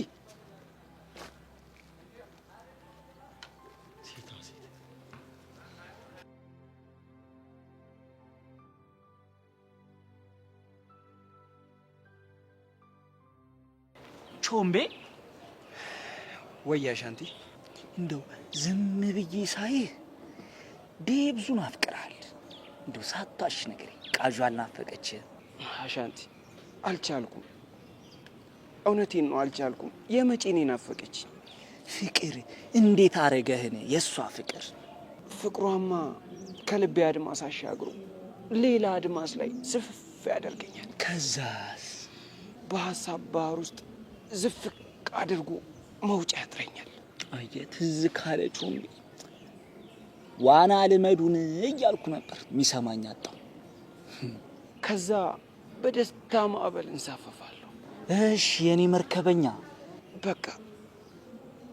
ቾምቤ ወይ አሻንቲ፣ እንደው ዝም ብዬ ሳይህ ብዙን አፍቅራል። እንደው ሳታሽ ነገር ቃጁ አልናፈቀች? አሻንቲ አልቻልኩም። እውነቴን ነው አልቻልኩም። የመቼኔ ናፈቀች? ፍቅር እንዴት አረገህን? የሷ ፍቅር ፍቅሯማ ከልቤ አድማስ አሻግሮ ሌላ አድማስ ላይ ዝፍፍ ያደርገኛል። ከዛስ በሀሳብ ባህር ውስጥ ዝፍቅ አድርጎ መውጫ ያጥረኛል። አየ ትዝ ካለችው ዋና ልመዱን እያልኩ ነበር፣ ሚሰማኝ አጣሁ። ከዛ በደስታ ማዕበል እንሳፈፋለሁ። እሺ የኔ መርከበኛ፣ በቃ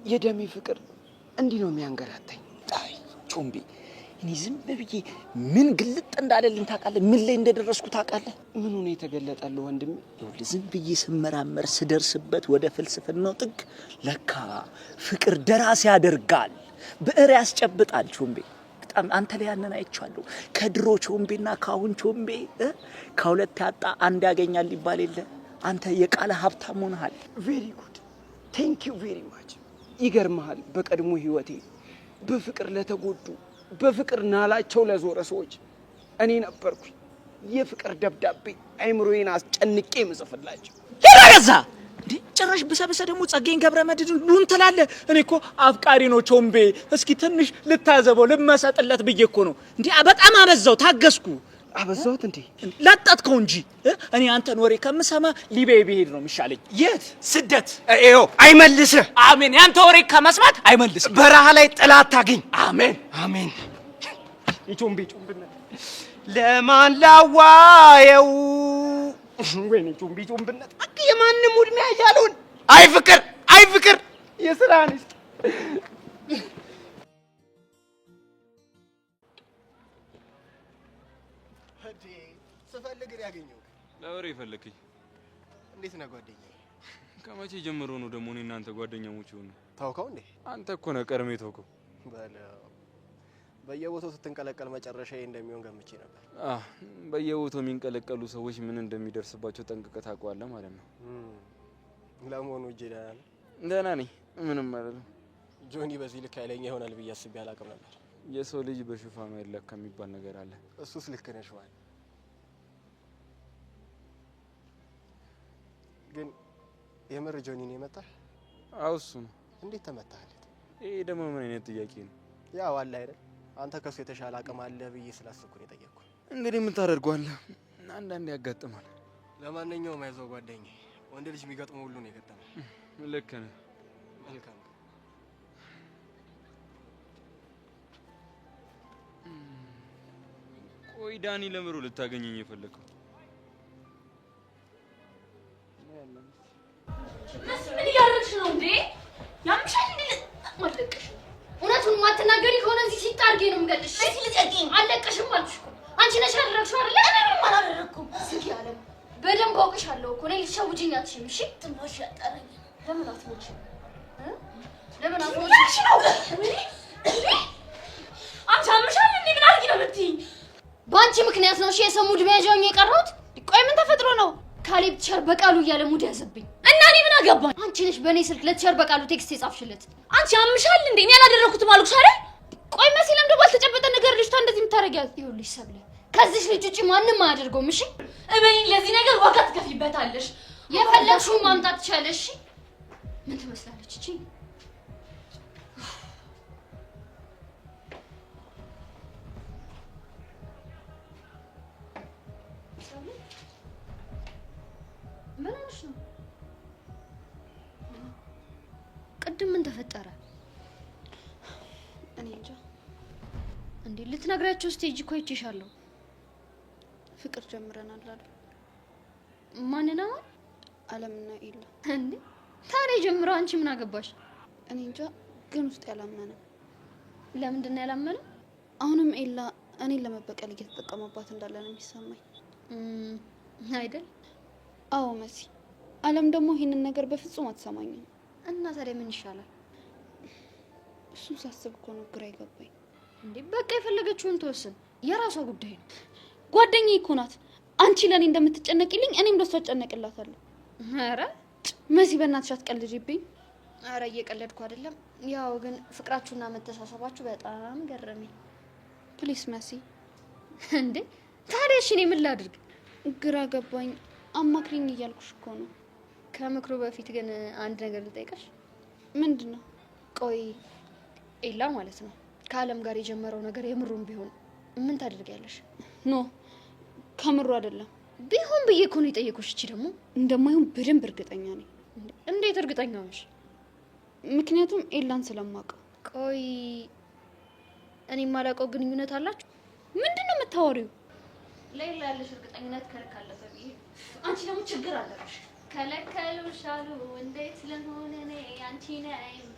የደሜ ፍቅር እንዲህ ነው የሚያንገላታኝ። አይ ቾምቤ፣ እኔ ዝም ብዬ ምን ግልጥ እንዳለልኝ ታውቃለህ? ምን ላይ እንደደረስኩ ታውቃለህ? ምን ሆነ የተገለጠልህ ወንድሜ? ይኸውልህ ዝም ብዬ ስመራመር ስደርስበት ወደ ፍልስፍናው ጥግ፣ ለካ ፍቅር ደራሲ ያደርጋል፣ ብዕር ያስጨብጣል። ቾምቤ በጣም አንተ ላይ ያንን አይቻለሁ። ከድሮ ቾምቤና ካሁን ቾምቤ ከሁለት ያጣ አንድ ያገኛል ይባል የለ? አንተ የቃለ ሀብታም ሆነሃል። ቬሪ ጉድ ቴንክ ዩ ቬሪ ማች። ይገርምሃል፣ በቀድሞ ህይወቴ በፍቅር ለተጎዱ በፍቅር ናላቸው ለዞረ ሰዎች እኔ ነበርኩኝ የፍቅር ደብዳቤ አይምሮዬን አስጨንቄ ምጽፍላቸው። ይረጋዛ እንዴ! ጭራሽ ብሰብሰ ደግሞ ጸጋዬን ገብረመድህን ሉን ትላለህ። እኔ እኮ አፍቃሪ ነው ቾምቤ። እስኪ ትንሽ ልታዘበው ልመሰጥለት ብዬ እኮ ነው። እንዴ በጣም አበዛው። ታገስኩ። አበዛሁት እንዴ? ለጠጥከው እንጂ እኔ አንተን ወሬ ከምሰማ ሊቢያ ብሄድ ነው የሚሻለኝ። የት ስደት? ይኸው አይመልስህ። አሜን። ያንተ ወሬ ከመስማት አይመልስህ። በረሃ ላይ ጥላት ታገኝ። አሜን አሜን። የቾምቤ ጮምብነት ለማን ላዋየው? ወይኔ ቾምቤ ጮምብነት የማንም ውድሜ ያያለውን። አይ ፍቅር፣ አይ ፍቅር የስራንስ ለወሬ ፈለከኝ? እንዴት ነህ ጓደኛዬ? ከመቼ ጀምሮ ነው ደግሞ እኔ እናንተ ጓደኛሞች ሆነ? ታውቀው እንዴ? አንተ እኮ ነው ቀርሜ ተውከው። በለው በየቦታው ስትንቀለቀል መጨረሻዬ እንደሚሆን ገምቼ ነበር። በየቦታው የሚንቀለቀሉ ሰዎች ምን እንደሚደርስባቸው ጠንቅቀህ ታውቀዋለህ ማለት ነው። ለመሆኑ እጄ ደህና ነው? ደህና ነኝ፣ ምንም ማለት ነው። ጆኒ በዚህ ልክ ኃይለኛ ይሆናል ብዬ አስቤ አላውቅም ነበር። የሰው ልጅ በሹፋን አይለካ የሚባል ነገር አለ። እሱስ ልክ ነሽ ማለት ግን የምር ጆኒ ነው የመታህ? አዎ እሱ ነው። እንዴት ተመታህለት? ይሄ ደግሞ ምን አይነት ጥያቄ ነው? ያው አለ አይደል አንተ ከሱ የተሻለ አቅም አለ ብዬ ስላሰብኩ ነው የጠየቅኩህ። እንግዲህ የምታደርገዋለህ አንዳንዴ ያጋጥማል። ለማንኛውም አይዞህ ጓደኛዬ፣ ወንድ ልጅ የሚገጥመው ሁሉ ነው የገጠመው። ልክ ነህ። መልካም። ቆይ ዳኒ ለምሮ ልታገኘኝ የፈለከው? ምን እያደረግሽ ነው እንዴ? ያምሻል እንዴ? ማለቀሽ እውነቱን ማትናገሪ ከሆነ እዚህ ሲጣርጌ ነው የምገልሽ። እሺ ልቀቂኝ። አለቀሽም አልኩሽ እኮ አንቺ ነሽ ያደረግሽው አይደለ? እኔ ምንም አላደረኩም። ስኪ አለ በደንብ አውቅሻለሁ እኮ ነኝ። ልትሸውጂኝ አትችይም። እሺ ትንሽ ያጠረኝ። ለምን አትሞች? ለምን አትሞች ነው? አንቺ አምሻል እንዴ? ምን አድርጊ ነው የምትይኝ? በአንቺ ምክንያት ነው እሺ የሰሙ ዕድሜ ያዣውኝ የቀረሁት። ቆይ ምን ተፈጥሮ ነው? ካሌብ ቸር በቃሉ እያለ ሙድ ያዘብኝ እና እኔ ምን አገባኝ? አንቺ ነሽ በእኔ ስልክ ለቸር በቃሉ ቴክስት የጻፍሽለት። አንቺ አምሻል እንዴ? እኔ ያላደረኩትም አልኩሽ አይደል? ቆይ መሲ ለምዶ ባልተጨበጠ ነገር ልጅቷ እንደዚህ የምታረጊያት? ይኸውልሽ ሰብለ ከዚህ ልጅ ውጪ ማንንም አያደርገውም። እሺ እበይኝ፣ ለዚህ ነገር ዋጋ ትከፍይበታለሽ። የፈለግሽውን ማምጣት ትችያለሽ። ምን ትመስላለች እቺ? ምን ሆነሽ ነው? ቅድም ምን ተፈጠረ? እኔ እንጃ። እንዴ ልትነግራቸው ስቴጅ እኮ አይቼሻለሁ። ፍቅር ጀምረናል አሉ። ማንና ማን? አለምና ኤላ። እንዴ ታዲያ ጀምረው አንቺ ምን አገባሽ? እኔ እንጃ፣ ግን ውስጥ ያላመነ። ለምንድን ነው ያላመነ? አሁንም ኤላ እኔን ለመበቀል እየተጠቀመባት እንዳለ ነው የሚሰማኝ። አይደል? አዎ መሲ፣ አለም ደግሞ ይሄንን ነገር በፍጹም አትሰማኝም። እና ታዲያ ምን ይሻላል? እሱን ሳስብ እኮ ነው ግራ ይገባኝ። እንዴ በቃ የፈለገችውን ተወስን፣ የራሷ ጉዳይ ነው። ጓደኛዬ እኮ ናት። አንቺ ለኔ እንደምትጨነቂልኝ እኔም ለሷ እጨነቅላታለሁ። ኧረ መሲ በእናትሽ አትቀልጂብኝ። ኧረ እየቀለድኩ አይደለም። ያው ግን ፍቅራችሁና መተሳሰባችሁ በጣም ገረመኝ። ፕሊስ መሲ። እንዴ ታዲያ እሺ እኔ ምን ላድርግ? ግራ ገባኝ። አማክሪኝ እያልኩሽ እኮ ነው። ከምክሩ በፊት ግን አንድ ነገር ልጠይቅሽ። ምንድን ነው? ቆይ ኤላ ማለት ነው ከአለም ጋር የጀመረው ነገር የምሩም ቢሆን ምን ታደርጊያለሽ? ኖ ከምሩ አይደለም። ቢሆን ብዬ እኮ ነው የጠየኩሽ። እቺ ደግሞ እንደማይሆን በደንብ እርግጠኛ ነኝ። እንዴት እርግጠኛ ነሽ? ምክንያቱም ኤላን ስለማውቀው። ቆይ እኔ የማላውቀው ግንኙነት አላችሁ? ምንድን ነው የምታወሪው? ለኤላ ያለሽ እርግጠኝነት ከልክ አለፈ ብዬ። አንቺ ደግሞ ችግር አለብሽ። ከለከሉሽ አሉ እንዴት ለሆነ እኔ አንቺ ነይማ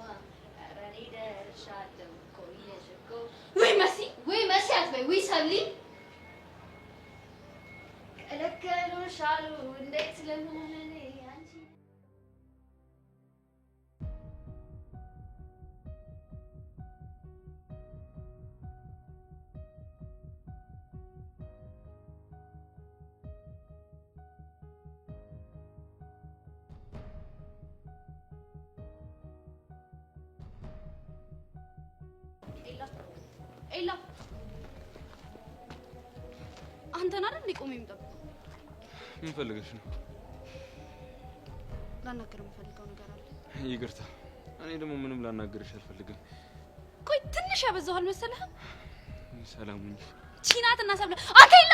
ኧረ እኔ ደርሻለሁ ቆየሽ እኮ። ወይ መሲ አትበይ። ወይ ሰሊ ከለከሉሽ አሉ እንዴት ለሆነ እኔ አንቺ ኤላ አንተና አይደል ቆሜ የምጠብቀው? ምን ፈልገሽ ነው? ላናገር የምፈልገው ነገር አለ። ይቅርታ፣ እኔ ደግሞ ምንም ላናገርሽ አልፈልግም። ቆይ ትንሽ ያበዛው አልመሰለህም? ሰላም ሁኚ። ቺናትና ሰብለ አንተ ኤላ